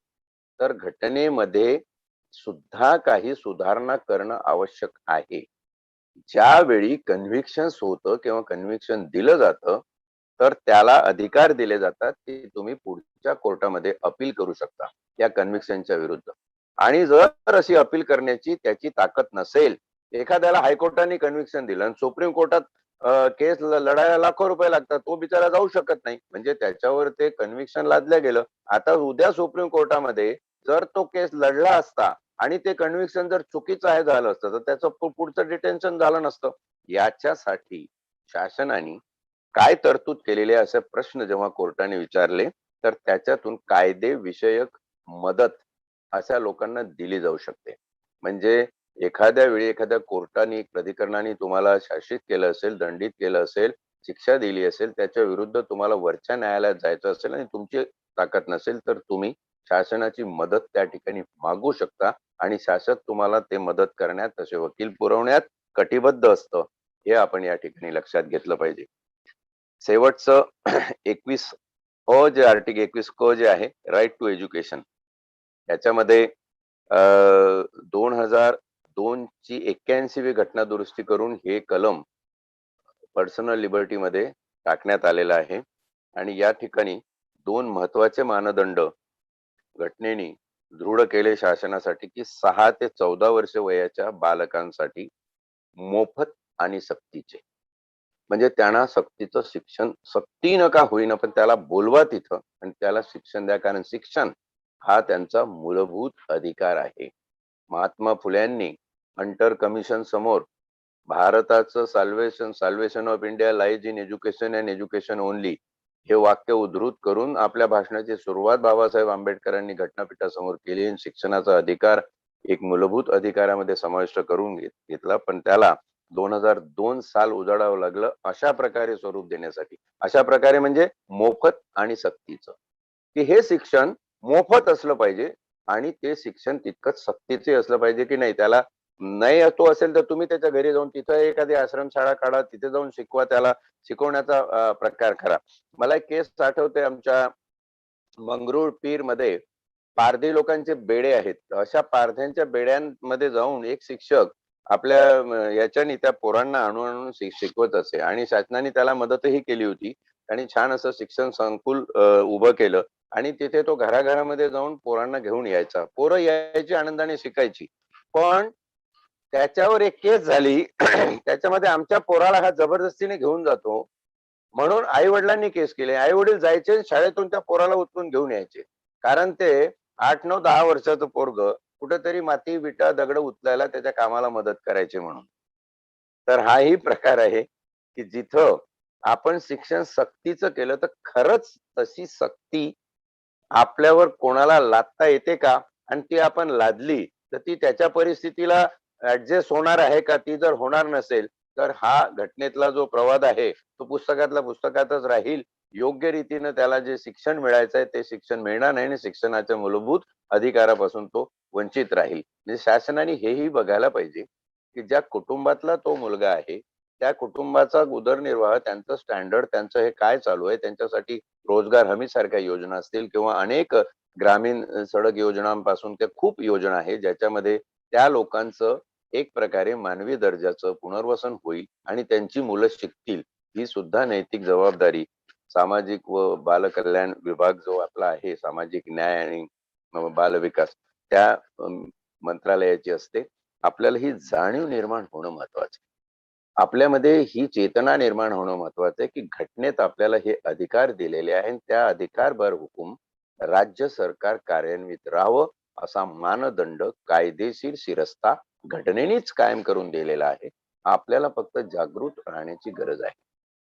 तर घटनेमध्ये सुद्धा काही सुधारणा करणं आवश्यक आहे. ज्यावेळी कन्व्हिक्शन होतं किंवा कन्व्हिक्शन दिलं जातं, तर त्याला अधिकार दिले जातात की तुम्ही पुढच्या कोर्टामध्ये अपील करू शकता या कन्व्हिक्शनच्या विरुद्ध. आणि जर अशी अपील करण्याची त्याची ताकद नसेल, एखाद्याला हायकोर्टाने कन्व्हिक्शन दिलं आणि सुप्रीम कोर्टात केस लढायला लाखो रुपये लागतात, तो बिचारा जाऊ शकत नाही, म्हणजे त्याच्यावर ते कन्व्हिक्शन लादलं गेलं. आता उद्या सुप्रीम कोर्टामध्ये जर तो केस लढला असता आणि ते कन्व्हिक्शन जर चुकीचं आहे झालं असतं, तर त्याचं पुढचं डिटेन्शन झालं नसतं. याच्यासाठी शासनाने काय तरतूद केलेली आहे असे प्रश्न जेव्हा कोर्टाने विचारले, तर त्याच्यातून कायदे विषयक मदत अशा लोकांना दिली जाऊ शकते. म्हणजे एखाद्या वेळी एखाद्या कोर्टाने, प्राधिकरणाने तुम्हाला शासित केलं असेल, दंडित केलं असेल, शिक्षा दिली असेल, त्याच्या विरुद्ध तुम्हाला वरच्या न्यायालयात जायचं असेल आणि तुमची ताकद नसेल, तर तुम्ही शासनाची मदत त्या ठिकाणी मागू शकता आणि शासन तुम्हाला ते मदत करण्यात, तसे वकील पुरवण्यात कटिबद्ध असतं. हे आपण या ठिकाणी लक्षात घेतलं पाहिजे. शेवटचं 21 जे आर्टिकल 21 जे आहे, राईट टू एज्युकेशन, याच्यामध्ये 2002 ची 81वी घटना दुरुस्ती करून हे कलम पर्सनल लिबर्टी मध्ये टाकण्यात आलेलं आहे. आणि या ठिकाणी दोन महत्वाचे मानदंड घटनेने दृढ केले शासनासाठी की 6 ते 14 वर्ष वयाच्या बालकांसाठी मोफत आणि सक्तीचे. म्हणजे त्यांना सक्तीचं शिक्षण, सक्तीनं का होईना पण त्याला बोलवा तिथं आणि त्याला शिक्षण द्या, कारण शिक्षण हा त्यांचा मूलभूत अधिकार आहे. महात्मा फुल्यांनी हंटर कमिशन समोर भारताचं salvation of India lies in education and education only हे वाक्य उद्धृत करून आपल्या भाषणाची सुरुवात बाबासाहेब आंबेडकरांनी घटनापीठासमोर केली आणि शिक्षणाचा अधिकार एक मूलभूत अधिकारामध्ये समाविष्ट करून घेतला. पण त्याला 2002 साल उजाडावं लागलं अशा प्रकारे स्वरूप देण्यासाठी. अशा प्रकारे म्हणजे मोफत आणि सक्तीचं, की हे शिक्षण मोफत असलं पाहिजे आणि ते शिक्षण तितकंच सक्तीचे असलं पाहिजे की नाही, त्याला नाही तो असेल तर तुम्ही त्याच्या घरी जाऊन तिथं एखादी आश्रमशाळा काढा, तिथे जाऊन शिकवा, त्याला शिकवण्याचा प्रकार करा. मला एक केस आठवते, आमच्या मंगरुळ पीर मध्ये पारधी लोकांचे बेडे आहेत. अशा पारध्यांच्या बेड्यांमध्ये जाऊन एक शिक्षक आपल्या याच्याने त्या पोरांना आणून शिकवत असे आणि शासनाने त्याला मदतही केली होती आणि छान असं शिक्षण संकुल उभं केलं आणि तिथे तो घराघरामध्ये जाऊन पोरांना घेऊन यायचा. पोरं यायची, आनंदाने शिकायची. पण त्याच्यावर एक केस झाली त्याच्यामध्ये आमच्या पोराला हा जबरदस्तीने घेऊन जातो म्हणून आई वडिलांनी केस केले. आई वडील जायचे शाळेतून त्या पोराला उचलून घेऊन यायचे, कारण ते 8-9-10 वर्षाचं पोरग कुठेतरी माती विटा दगड उचलायला त्याच्या कामाला मदत करायचे म्हणून. तर हाही प्रकार आहे की जिथं आपण शिक्षण सक्तीचं केलं तर खरंच तशी सक्ती आपल्यावर कोणाला लादता येते का, आणि ती आपण लादली तर ती त्याच्या परिस्थितीला ऍडजस्ट होणार आहे का. ती जर होणार नसेल तर हा घटनेतला जो प्रवाद आहे तो पुस्तकातला पुस्तकातच राहील. योग्य रीतीने त्याला जे शिक्षण मिळायचंय ते शिक्षण मिळणार नाही आणि शिक्षणाच्या मूलभूत अधिकारापासून तो वंचित राहील. म्हणजे शासनाने हेही बघायला पाहिजे की ज्या कुटुंबातला तो मुलगा आहे त्या कुटुंबाचा उदरनिर्वाह, त्यांचं स्टँडर्ड, त्यांचं हे काय चालू आहे, त्यांच्यासाठी रोजगार हमी सारख्या योजना असतील किंवा अनेक ग्रामीण सडक योजनांपासून त्या खूप योजना आहे ज्याच्यामध्ये त्या लोकांचं एक प्रकारे मानवी दर्जाचं पुनर्वसन होईल आणि त्यांची मुलं शिकतील. ही सुद्धा नैतिक जबाबदारी सामाजिक व बालकल्याण विभाग जो आपला आहे, सामाजिक न्याय आणि बाल विकास, त्या मंत्रालयाची असते. आपल्याला ही जाणीव निर्माण होणं महत्वाचं आहे. आपल्यामध्ये ही चेतना निर्माण होणं महत्वाचं आहे, की घटनेत आपल्याला हे अधिकार दिलेले आहे आणि त्या अधिकार बर हुकूम राज्य सरकार कार्यान्वित राहावं असा मानदंड कायदेशीर शिरस्ता घटनेनेच कायम करून दिलेला आहे. आपल्याला फक्त जागृत राहण्याची गरज आहे.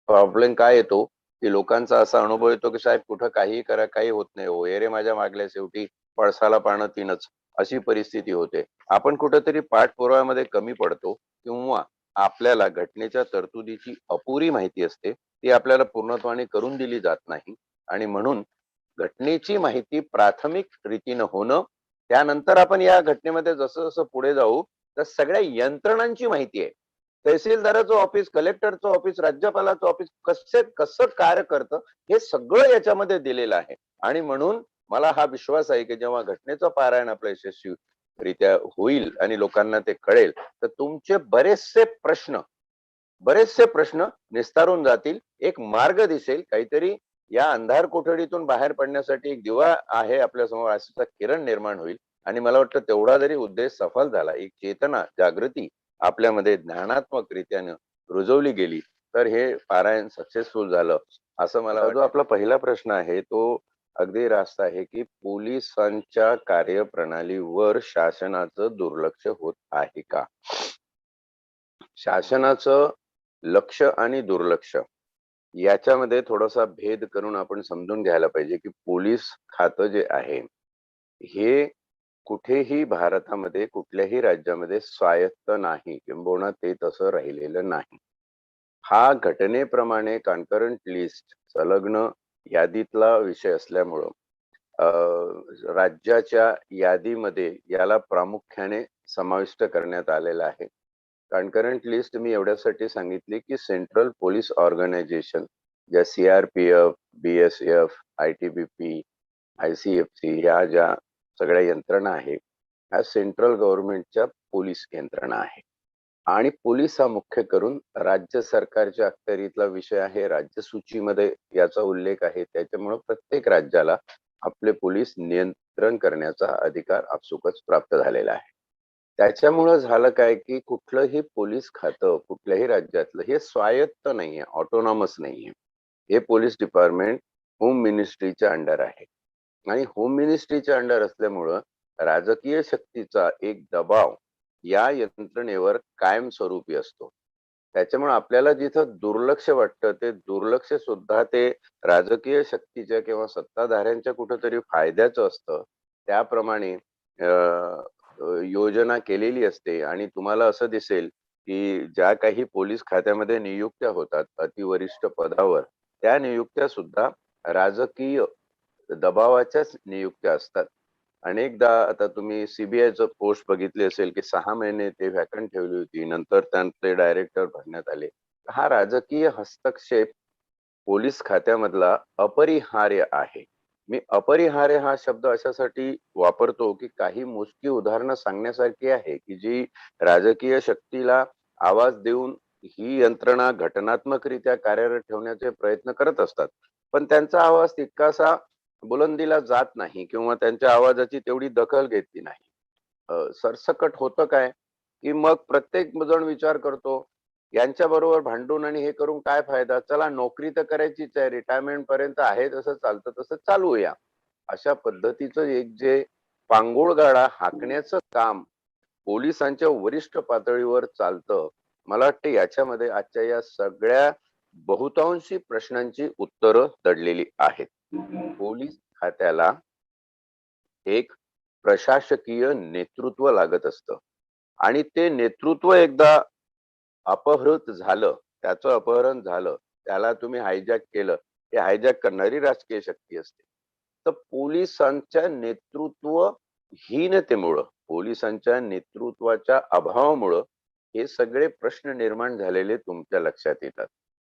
प्रॉब्लेम काय येतो, की लोकांचा असा अनुभव येतो, की साहेब कुठं काहीही करा, काही होत नाही हो. "ये रे माझ्या मागल्या शेवटी पळसाला पानं तीनच." अशी परिस्थिती होते. आपण कुठेतरी पाठपुराव्यामध्ये कमी पडतो किंवा आपल्याला घटनेच्या तरतुदीची अपुरी माहिती असते. ती आपल्याला पूर्णत्वाने करून दिली जात नाही आणि म्हणून घटनेची माहिती प्राथमिक रीतीनं होणं, त्यानंतर आपण या घटनेमध्ये जसं-जसं पुढे जाऊ, तर सगळ्या यंत्रणांची माहिती आहे. तहसीलदाराचं ऑफिस, कलेक्टरचं ऑफिस, राज्यपालाचं ऑफिस कसं कार्य करतं, हे सगळं याच्यामध्ये दिलेलं आहे. आणि म्हणून मला हा विश्वास आहे, की जेव्हा घटनेचं पारायण आपलं यशस्वीरित्या होईल आणि लोकांना ते कळेल, तर तुमचे बरेचसे प्रश्न निस्तारून जातील. एक मार्ग दिसेल, काहीतरी या अंधार कोठडीतून बाहेर पडण्यासाठी एक दिवा आहे आपल्यासमोर, असा किरण निर्माण होईल. आणि मला वाटतं तेवढा जरी उद्देश सफल झाला, एक चेतना, जागृती आपल्यामध्ये ज्ञानात्मक रीत्यानं रुजवली गेली, तर हे पारायण सक्सेसफुल झालं, असं मला वाटतं. जो आपला पहिला प्रश्न आहे, तो अगदी रास्त आहे, की पोलिसांच्या कार्यप्रणालीवर शासनाचं दुर्लक्ष होत आहे का? शासनाचं लक्ष आणि दुर्लक्ष याच्यामध्ये थोडासा भेद करून आपण समजून घ्यायला पाहिजे, की पोलीस खातं जे आहे, हे कुठेही भारतामध्ये कुठल्याही राज्यामध्ये स्वायत्त नाही, किंबहुना ते तसं राहिलेलं नाही. हा घटनेप्रमाणे कॉन्करंट लिस्ट संलग्न यादीतला विषय असल्यामुळं राज्याच्या यादीमध्ये याला प्रामुख्याने समाविष्ट करण्यात आलेला आहे. कॉन्करंट लिस्ट मी एवढ्यासाठी सांगितली, की सेंट्रल पोलीस ऑर्गनायझेशन ज्या CRPF, BSF, ITBP, ICFC ह्या ज्या सगळ्या यंत्रणा आहेत, ह्या सेंट्रल गव्हर्नमेंटच्या पोलीस यंत्रणा आहे. आणि पोलीस हा मुख्य करून राज्य सरकारच्या अखत्यारीतला विषय आहे. राज्य सूचीमध्ये याचा उल्लेख आहे. त्याच्यामुळे प्रत्येक राज्याला आपले पोलीस नियंत्रण करण्याचा अधिकार आपसुकच प्राप्त झालेला आहे. त्याच्यामुळं झालं काय, की कुठलंही पोलीस खातं कुठल्याही राज्यातलं हे स्वायत्त नाहीये, ऑटोनॉमस नाहीये. हे पोलीस डिपार्टमेंट होम मिनिस्ट्रीच्या अंडर आहे. आणि होम मिनिस्ट्रीच्या अंडर असल्यामुळं राजकीय शक्तीचा एक दबाव या यंत्रणेवर कायमस्वरूपी असतो. त्याच्यामुळे आपल्याला जिथं दुर्लक्ष वाटतं, ते दुर्लक्ष सुद्धा ते राजकीय शक्तीच्या किंवा सत्ताधाऱ्यांच्या कुठेतरी फायद्याचं असतं. त्याप्रमाणे अ, योजना केलेली असते आणि तुम्हाला असं दिसेल, की ज्या काही पोलीस खात्यामध्ये नियुक्त्या होतात अतिवरिष्ठ पदावर, त्या नियुक्त्या सुद्धा राजकीय दबावाच्याच नियुक्त्या असतात. अनेकदा आता तुम्ही सीबीआयचं पोस्ट बघितली असेल, की 6 महिने ते व्हॅकंट ठेवली होती. नंतर त्यांचे डायरेक्टर भरण्यात आले. हा राजकीय हस्तक्षेप पोलीस खात्यामधला अपरिहार्य आहे. मी अपरिहार्य हा शब्द अशासाठी वापरतो, की काही मोजकी उदाहरणं सांगण्यासारखी आहे, की जी राजकीय शक्तीला आवाज देऊन ही यंत्रणा घटनात्मकरित्या कार्यरत ठेवण्याचे प्रयत्न करत असतात. पण त्यांचा आवाज तितकासा बुलंदीला जात नाही किंवा त्यांच्या आवाजाची तेवढी दखल घेतली नाही. सरसकट होतं काय, की मग प्रत्येक जण विचार करतो, यांच्याबरोबर भांडून आणि हे करून काय फायदा? चला नोकरी तर करायचीच आहे, रिटायरमेंट पर्यंत आहे तसं चालतं तसं चालवूया. अशा पद्धतीचं एक जे पांगुळगाडा हाकण्याचं काम पोलिसांच्या वरिष्ठ पातळीवर चालतं. मला वाटतं याच्यामध्ये आजच्या या सगळ्या बहुतांशी प्रश्नांची उत्तरं दडलेली आहेत. पोलीस खात्याला एक प्रशासकीय नेतृत्व लागत असतं आणि ते नेतृत्व एकदा अपहृत झालं, त्याचं अपहरण झालं, त्याला तुम्ही हायजॅक केलं, हे हायजॅक करणारी राजकीय शक्ती असते. तर पोलिसांच्या नेतृत्वहीनतेमुळं, पोलिसांच्या नेतृत्वाच्या अभावामुळं हे सगळे प्रश्न निर्माण झालेले तुमच्या लक्षात येतात.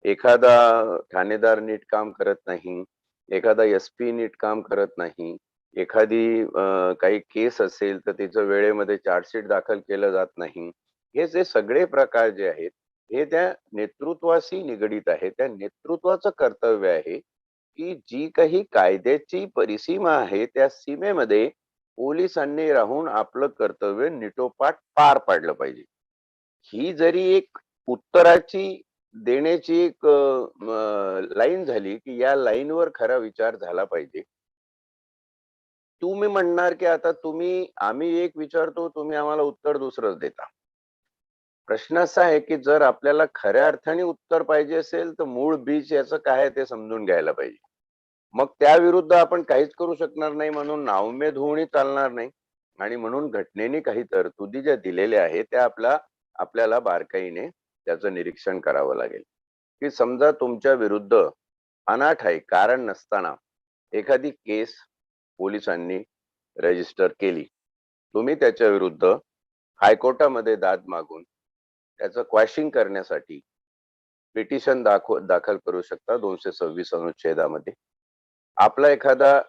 एखादा ठाणेदार नीट काम करत नाही, एखादा SP नीट काम करत नाही, एखादी काही केस असेल तर तिचं वेळेमध्ये चार्जशीट दाखल केलं जात नाही. हे जे सगळे प्रकार जे आहेत, हे त्या नेतृत्वाशी निगडीत आहे. त्या नेतृत्वाचं कर्तव्य आहे, की जी काही कायद्याची परिसीमा आहे, त्या सीमेमध्ये पोलिसांनी राहून आपलं कर्तव्य निटोपाट पार पाडलं पाहिजे. ही जरी एक उत्तराची देण्याची एक लाईन झाली, की या लाईनवर खरा विचार झाला पाहिजे. तुम्ही म्हणणार, की आता आम्ही एक विचारतो, तुम्ही आम्हाला उत्तर दुसरंच देता. प्रश्न असा आहे, की जर आपल्याला खऱ्या अर्थाने उत्तर पाहिजे असेल, तर मूळ बीज याचं काय आहे ते समजून घ्यायला पाहिजे. मग त्याविरुद्ध आपण काहीच करू शकणार नाही म्हणून नाउमेद होऊनही चालणार नाही. आणि म्हणून घटनेने काही तरतुदी ज्या दिलेल्या आहेत त्या आपल्याला बारकाईने त्याचं निरीक्षण करावं लागेल. की समजा तुमच्या विरुद्ध अनाठायी कारण नसताना एखादी केस पोलिसांनी रजिस्टर केली. तुम्ही त्याच्या विरुद्ध हायकोर्टामध्ये दाद मागून त्याचं क्वॅशिंग करण्यासाठी पिटिशन दाखल करू शकता 226 अनुच्छेदामध्ये. आपला एखादा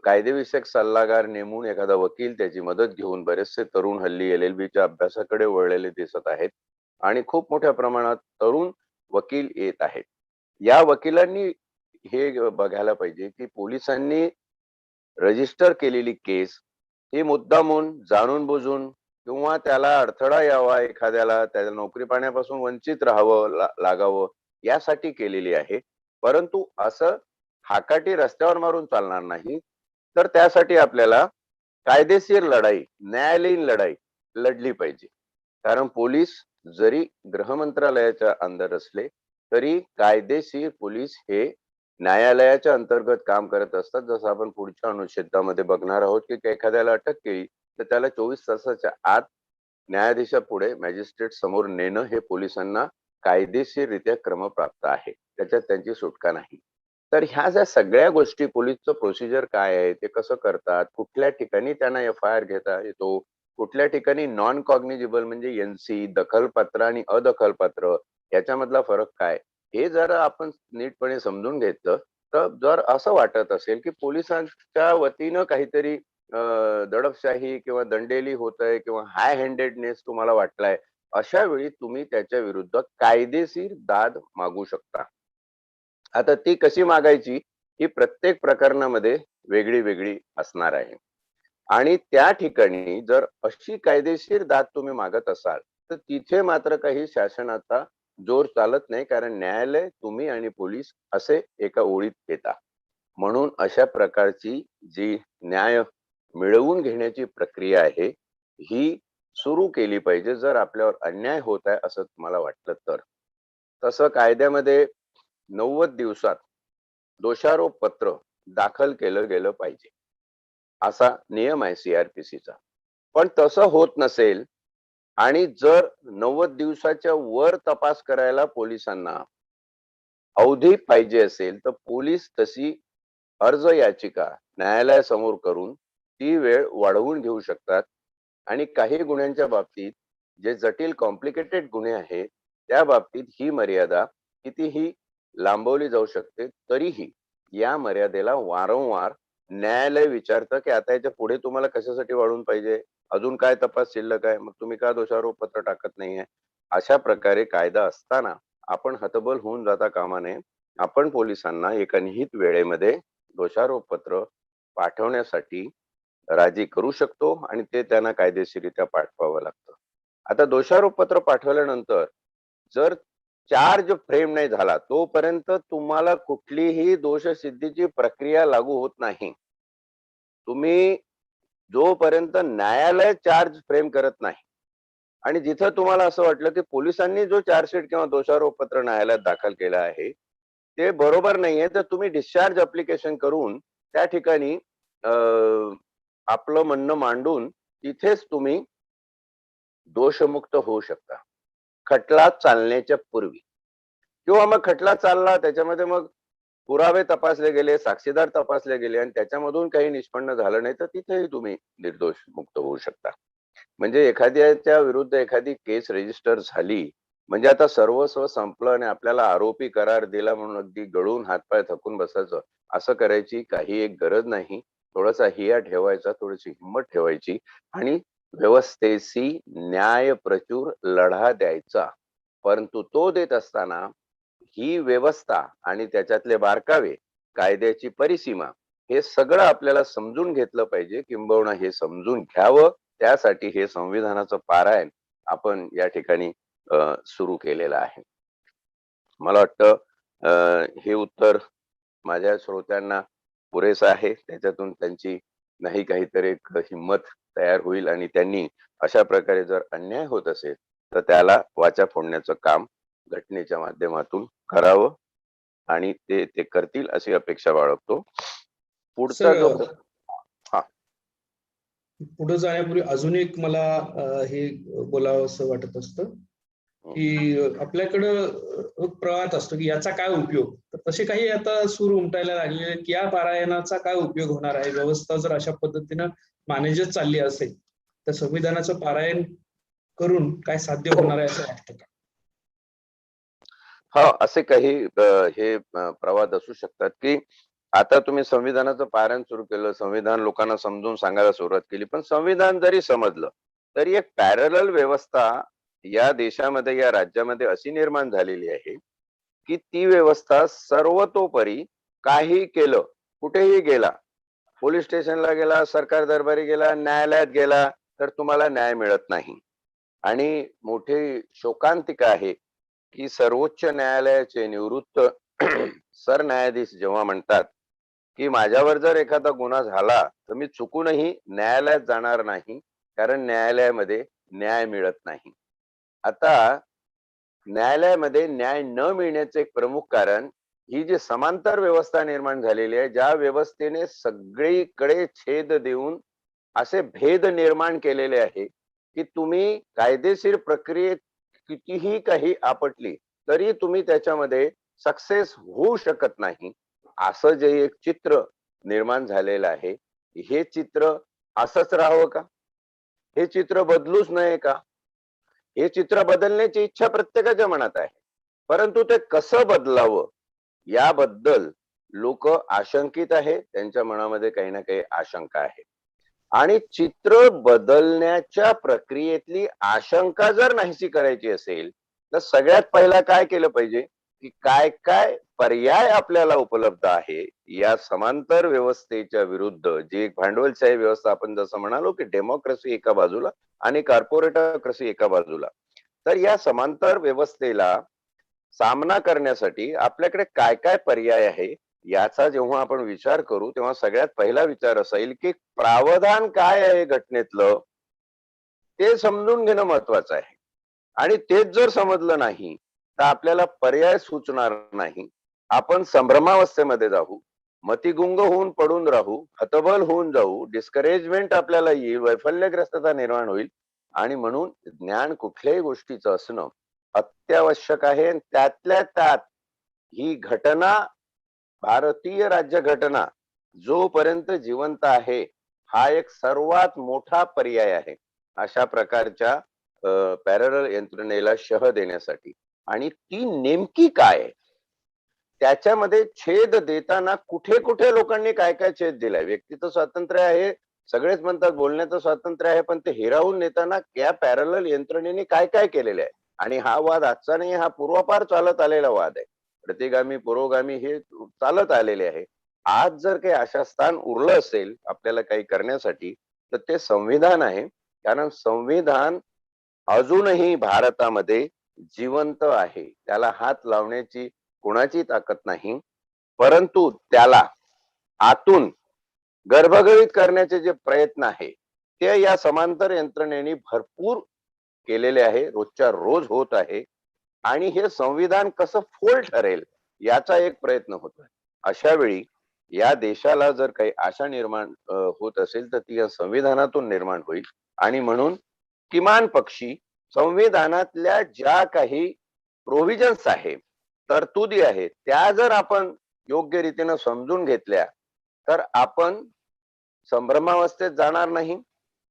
कायदेविषयक सल्लागार नेमून एखादा वकील त्याची मदत घेऊन बरेचसे तरुण हल्ली LLB च्या अभ्यासाकडे वळलेले दिसत आहेत आणि खूप मोठ्या प्रमाणात तरुण वकील येत आहेत. या वकिलांनी हे बघायला पाहिजे की पोलिसांनी रजिस्टर केलेली केस ही मुद्दामून जाणून बुजून किंवा त्याला अडथळा यावा, एखाद्याला त्याला नोकरी पाण्यापासून वंचित राहावं लागावं यासाठी केलेली आहे. परंतु असं हाकाटी रस्त्यावर मारून चालणार नाही. तर त्यासाठी आपल्याला कायदेशीर लढाई, न्यायालयीन लढाई लढली पाहिजे. कारण पोलीस जरी गृह मंत्रालयाच्या अंदर असले तरी कायदेशीर पोलीस हे न्यायालयाच्या अंतर्गत काम करत असतात. जसं आपण पुढच्या अनुच्छेदामध्ये बघणार आहोत की एखाद्याला अटक केली तर त्याला 24 तासाच्या आत न्यायाधीशापुढे मॅजिस्ट्रेट समोर नेणं हे पोलिसांना कायदेशीररित्या क्रमप्राप्त आहे. त्याच्यात त्यांची सुटका नाही. तर ह्या ज्या सगळ्या गोष्टी पोलीसचं प्रोसिजर काय आहे, ते कसं करतात, कुठल्या ठिकाणी त्यांना FIR घेता येतो, कुठल्या ठिकाणी नॉन कॉग्निजिबल म्हणजे NC, दखलपात्र आणि अदखलपात्र याच्यामधला फरक काय, हे जर आपण नीटपणे समजून घेतलं तर जर असं वाटत असेल की पोलिसांच्या वतीनं काहीतरी दडपशाही किंवा दंडेली होतंय किंवा हाय हँडेडनेस तुम्हाला वाटलाय, अशा वेळी तुम्ही त्याच्या विरुद्ध कायदेशीर दाद मागू शकता. आता ती कशी मागायची ही प्रत्येक प्रकरणामध्ये वेगळी वेगळी असणार आहे. आणि त्या ठिकाणी जर अशी कायदेशीर दाद तुम्ही मागत असाल तर तिथे मात्र काही शासनाचा जोर चालत नाही, कारण न्यायालय, तुम्ही आणि पोलीस असे एका ओळीत येतात. म्हणून अशा प्रकारची जी न्याय मिळवून घेण्याची प्रक्रिया आहे ही सुरू केली पाहिजे, जर आपल्यावर अन्याय होत आहे असं तुम्हाला वाटलं तर. तसं कायद्यामध्ये 90 दिवसात दोषारोप पत्र दाखल केलं गेलं पाहिजे, असा नियम आहे CRPCचा. पण तसं होत नसेल आणि जर 90 दिवसाच्या वर तपास करायला पोलिसांना अवधी पाहिजे असेल तर पोलीस तशी अर्ज याचिका न्यायालयासमोर करून ती वेळ वाढवून घेऊ शकतात. आणि काही गुन्ह्यांच्या बाबतीत जे जटिल कॉम्प्लिकेटेड गुन्हे आहेत त्या बाबतीत ही मर्यादा कितीही लांबवली जाऊ शकते. तरीही या मर्यादेला वारंवार न्यायालय विचारतं की आता याच्या पुढे तुम्हाला कशासाठी वाढवून पाहिजे, अजून काय तपास शिल्लक आहे, मग तुम्ही का दोषारोप पत्र टाकत नाहीये. अशा प्रकारे कायदा असताना आपण हतबल होऊन जाता कामा नये. आपण पोलिसांना एका निहित वेळेमध्ये दोषारोप पत्र पाठवण्यासाठी राजी करू शकतो आणि ते त्यांना कायदेशीरित्या पाठवावं लागतं. आता दोषारोप पत्र पाठवल्यानंतर जर चार्ज फ्रेम नाही झाला तोपर्यंत तुम्हाला कुठलीही दोषसिद्धीची प्रक्रिया लागू होत नाही. तुम्ही जोपर्यंत न्यायालय चार्ज फ्रेम करत नाही आणि जिथं तुम्हाला असं वाटलं की पोलिसांनी जो चार्जशीट किंवा दोषारोप पत्र न्यायालयात दाखल केलं आहे ते बरोबर नाहीये, तर तुम्ही डिस्चार्ज अप्लिकेशन करून त्या ठिकाणी आपलं म्हणणं मांडून तिथेच तुम्ही दोषमुक्त होऊ शकता, खटला चालण्याच्या पूर्वी. किंवा मग खटला चालला, त्याच्यामध्ये मग पुरावे तपासले गेले, साक्षीदार तपासले गेले आणि त्याच्यामधून काही निष्पन्न झालं नाही तर तिथेही तुम्ही निर्दोष मुक्त होऊ शकता. म्हणजे एखाद्याच्या विरुद्ध एखादी केस रजिस्टर झाली म्हणजे आता सर्वस्व संपलं आणि आपल्याला आरोपी करार दिला म्हणून अगदी गळून हातपाय थकून बसायचं असं करायची काही एक गरज नाही. थोडासा हिया ठेवायचा, थोडीशी हिंमत ठेवायची आणि व्यवस्थेशी न्यायप्रचूर लढा द्यायचा. परंतु तो देत असताना ही व्यवस्था आणि त्याच्यातले बारकावे, कायद्याची परिसीमा हे सगळं आपल्याला समजून घेतलं पाहिजे, किंबहुना हे समजून घ्यावं, त्यासाठी हे संविधानाचं पारायण आपण या ठिकाणी सुरू केलेलं आहे. मला वाटतं हे उत्तर माझ्या श्रोत्यांना पुरेसं आहे. त्याच्यातून त्यांची नाही काहीतरी एक हिंमत तयार होईल आणि त्यांनी अशा प्रकारे जर अन्याय होत असेल तर त्याला वाचा फोडण्याचं काम घटनेच्या माध्यमातून करावं आणि ते ते करतील अशी अपेक्षा बाळगतो. पुढचा जो सर, हा पुढे जाण्यापूर्वी अजून एक मला हे बोलावं असं वाटत असतं की आपल्याकडं प्रवाद असतो की याचा काय उपयोग. तर तसे काही आता सूर उमटायला लागलेले की या पारायणाचा काय उपयोग होणार आहे. व्यवस्था जर अशा पद्धतीनं मॅनेजच चालली असेल तर संविधानाचं पारायण करून काय साध्य होणार आहे असं वाटतं का? हा असे काही हे प्रवाद असू शकतात की आता तुम्ही संविधानाचं पारायण सुरू केलं, संविधान लोकांना समजून सांगायला सुरुवात केली, पण संविधान जरी समजलं तरी एक पॅरलल व्यवस्था या देशामध्ये, या राज्यामध्ये अशी निर्माण झालेली आहे की ती व्यवस्था सर्वतोपरी काही केलं, कुठेही गेला, पोलीस स्टेशनला गेला, सरकार दरबारी गेला, न्यायालयात गेला, तर तुम्हाला न्याय मिळत नाही. आणि मोठी शोकांतिका आहे की सर्वोच्च न्यायालयाचे निवृत्त सरन्यायाधीश जेव्हा म्हणतात की माझ्यावर जर एखादा गुन्हा झाला तर मी चुकूनही न्यायालयात जाणार नाही, कारण न्यायालयामध्ये न्याय मिळत नाही. आता न्यायालयामध्ये न्याय न मिळण्याचे एक प्रमुख कारण ही जी समांतर व्यवस्था निर्माण झालेली आहे, ज्या व्यवस्थेने सगळीकडे छेद देऊन असे भेद निर्माण केलेले आहे की तुम्ही कायदेशीर प्रक्रियेत कितीही काही आपटली तरी तुम्ही त्याच्यामध्ये सक्सेस होऊ शकत नाही, असं जे एक चित्र निर्माण झालेलं आहे, हे चित्र असंच राहावं का? हे चित्र बदलूच नये का? हे चित्र बदलण्याची इच्छा प्रत्येकाच्या मनात आहे, परंतु ते कसं बदलावं याबद्दल लोक आशंकित आहे. त्यांच्या मनामध्ये काही ना काही आशंका आहे आणि चित्र बदलण्याच्या प्रक्रियेतली आशंका जर नाहीशी करायची असेल तर सगळ्यात पहिला काय केलं पाहिजे की काय काय पर्याय आपल्याला उपलब्ध आहे या समांतर व्यवस्थेच्या विरुद्ध, जी एक भांडवलशाही व्यवस्था आपण जसं म्हणालो की डेमोक्रेसी एका बाजूला आणि कॉर्पोरेटोक्रेसी एका बाजूला, तर या समांतर व्यवस्थेला सामना करण्यासाठी आपल्याकडे काय काय पर्याय आहे याचा जेव्हा आपण विचार करू तेव्हा सगळ्यात पहिला विचार असा येईल की प्रावधान काय आहे घटनेतलं ते समजून घेणं महत्वाचं आहे. आणि तेच जर समजलं नाही तर आपल्याला पर्याय सुचणार नाही. आपण संभ्रमावस्थेमध्ये जाऊ, मतिगुंग होऊन पडून राहू, हतबल होऊन जाऊ, डिस्करेजमेंट आपल्याला येईल, वैफल्यग्रस्तता निर्माण होईल. आणि म्हणून ज्ञान कुठल्याही गोष्टीचं असणं अत्यावश्यक आहे. त्यातल्या त्यात ही घटना, भारतीय राज्यघटना जोपर्यंत जिवंत आहे हा एक सर्वात मोठा पर्याय आहे अशा प्रकारच्या पॅरलल यंत्रणेला शह देण्यासाठी. आणि ती नेमकी काय, त्याच्यामध्ये छेद देताना कुठे कुठे लोकांनी काय काय छेद दिलाय. व्यक्तीचं स्वातंत्र्य आहे, सगळेच म्हणतात बोलण्याचं स्वातंत्र्य आहे, पण ते हिरावून नेताना या पॅरलल यंत्रणेने काय काय केलेलं आहे. आणि हा वाद आजचा नाही, हा पूर्वापार चालत आलेला वाद आहे. प्रतिगामी पुरोगामी हे चालत आलेले आहे. आज जर काही आशास्थान उरलं असेल आपल्याला काही करण्यासाठी तर ते संविधान आहे. कारण संविधान अजूनही भारतामध्ये जिवंत आहे, त्याला हात लावण्याची कुणाची ताकद नाही, परंतु त्याला आतून गर्भगळीत करण्याचे जे प्रयत्न आहे ते या समांतर यंत्रणेने भरपूर केलेले आहे, रोजच्या रोज होत आहे. आणि हे संविधान कसं फोल ठरेल याचा एक प्रयत्न होतोय. अशा वेळी या देशाला जर काही आशा निर्माण होत असेल तर ती या संविधानातून निर्माण होईल. आणि म्हणून किमान पक्षी संविधानातल्या ज्या काही प्रोव्हिजन्स आहेत, तरतुदी आहेत, त्या जर आपण योग्य रीतीने समजून घेतल्या तर आपण संभ्रमावस्थेत जाणार नाही,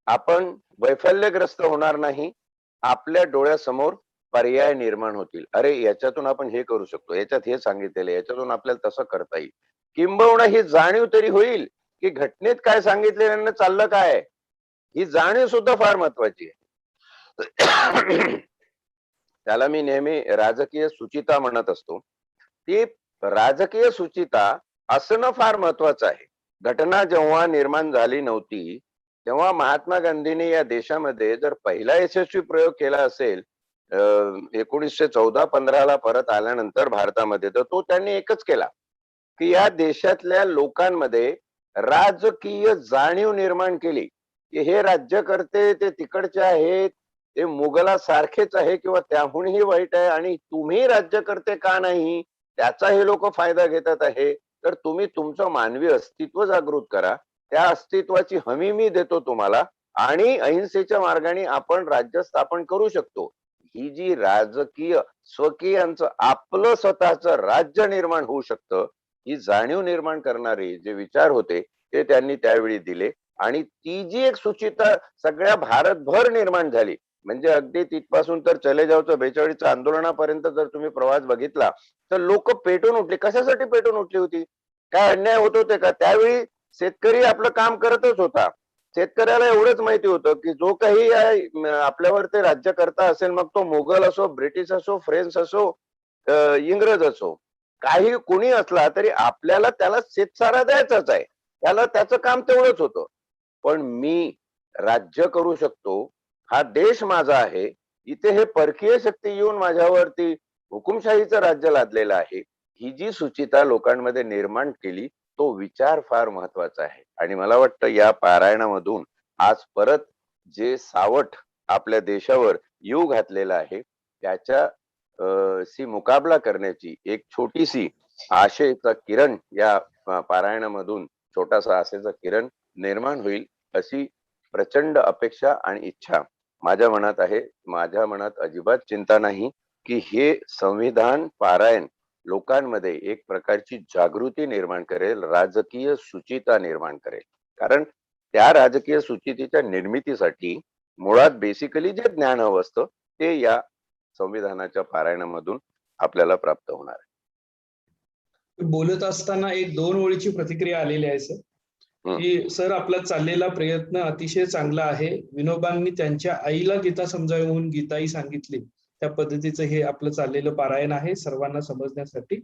आपण वैफल्यग्रस्त होणार नाही. आपल्या डोळ्यासमोर पर्याय निर्माण होतील. अरे याच्यातून आपण हे करू शकतो, याच्यात हे सांगितलेलं, याच्यातून आपल्याला तसं करता येईल. किंबहुना ही जाणीव तरी होईल की घटनेत काय सांगितलेलं चाललं काय, ही जाणीव सुद्धा फार महत्वाची आहे. त्याला मी नेहमी राजकीय सुचिता म्हणत असतो. ती राजकीय सुचिता असणं फार महत्वाचं आहे. घटना जेव्हा निर्माण झाली नव्हती तेव्हा महात्मा गांधींनी या देशामध्ये जर पहिला यशस्वी प्रयोग केला असेल 1914-15 परत आल्यानंतर भारतामध्ये, तर तो त्यांनी एकच केला की या देशातल्या लोकांमध्ये राजकीय जाणीव निर्माण केली की हे राज्यकर्ते ते तिकडचे आहेत, ते मुघलासारखेच आहे किंवा त्याहूनही वाईट आहे आणि तुम्ही राज्यकर्ते का नाही, त्याचा हे लोक फायदा घेतात आहे. तर तुम्ही तुमचं मानवी अस्तित्व जागृत करा, त्या अस्तित्वाची हमी मी देतो तुम्हाला आणि अहिंसेच्या मार्गाने आपण राज्य स्थापन करू शकतो. ही जी राजकीय स्वकीयांचं आपलं स्वतःचं राज्य निर्माण होऊ शकतं, ही जाणीव निर्माण करणारे जे विचार होते ते त्यांनी त्यावेळी दिले आणि ती जी एक सुचिता सगळ्या भारतभर निर्माण झाली, म्हणजे अगदी तिथपासून तर चले जावचं 42च्या आंदोलनापर्यंत जर तुम्ही प्रवास बघितला तर लोक पेटून उठले. कशासाठी पेटून उठली होती? काय अन्याय होत होते का? त्यावेळी शेतकरी आपलं काम करतच होता. शेतकऱ्याला एवढंच माहिती होतं की जो काही आपल्यावर ते राज्य करता असेल, मग तो मोगल असो, ब्रिटिश असो, फ्रेंच असो, इंग्रज असो, काही कोणी असला तरी आपल्याला त्याला शेतसारा द्यायचाच आहे. त्याला त्याचं काम तेवढंच होतं. पण मी राज्य करू शकतो, हा देश माझा आहे, इथे हे परकीय शक्ती येऊन माझ्यावरती हुकुमशाहीचं राज्य लादलेलं आहे. ही जी सुचिता लोकांमध्ये निर्माण केली, तो विचार फार महत्वाचा आहे आणि मला वाटतं या पारायणामधून आज परत जे सावट आपल्या देशावर येऊ घातलेलं आहे त्याच्या शी मुकाबला करण्याची एक छोटीशी आशेचा किरण या पारायणामधून, छोटासा आशेचा किरण निर्माण होईल अशी प्रचंड अपेक्षा आणि इच्छा माझ्या मनात आहे. माझ्या मनात अजिबात चिंता नाही की हे संविधान पारायण लोकांमध्ये एक प्रकारची जागृती निर्माण करेल, राजकीय सुचिता निर्माण करेल. कारण त्या राजकीय सुचितेच्या निर्मितीसाठी मुळात बेसिकली जे ज्ञान हवं असतं ते या संविधानाच्या पारायणामधून आपल्याला प्राप्त होणार आहे. बोलत असताना एक 2 ओळीची प्रतिक्रिया आलेली आहे सर, की सर आपला चाललेला प्रयत्न अतिशय चांगला आहे. विनोबांनी त्यांच्या आईला गीता समजावून गीताही सांगितली. त्या पद्धतीचं हे आपलं चाललेलं पारायण आहे सर्वांना समजण्यासाठी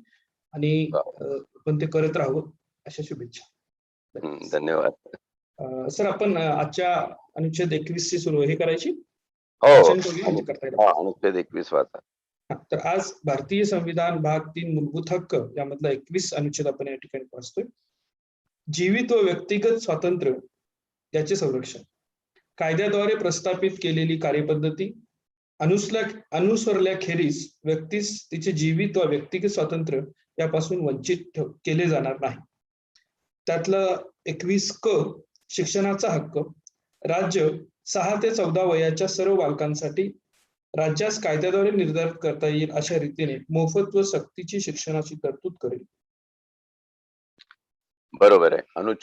आणि आपण ते करत राहू अशा शुभेच्छा. धन्यवाद. सर आपण आजच्या अनुच्छेद 21 ची सुरू हे करायची. हो, करता येईल. अनुच्छेद 21 वाचा. तर आज भारतीय संविधान भाग 3 मूलभूत हक्क यामधला 21 अनुच्छेद आपण या ठिकाणी वाचतोय. जीवित व व्यक्तिगत स्वातंत्र्य याचे संरक्षण, कायद्याद्वारे प्रस्थापित केलेली कार्यपद्धती अनुसरल्याखेरीज व्यक्तीस तिचे जीवित व व्यक्तिगत स्वातंत्र्य यापासून वंचित केले जाणार नाही. त्यातलं 21 क शिक्षणाचा हक्क, राज्य 6 ते 14 वयाच्या सर्व बालकांसाठी राज्यास कायद्याद्वारे निर्धारित करता येईल अशा रीतीने मोफत व सक्तीची शिक्षणाची तरतूद करेल. बरोबर आहे. अनुच्छेद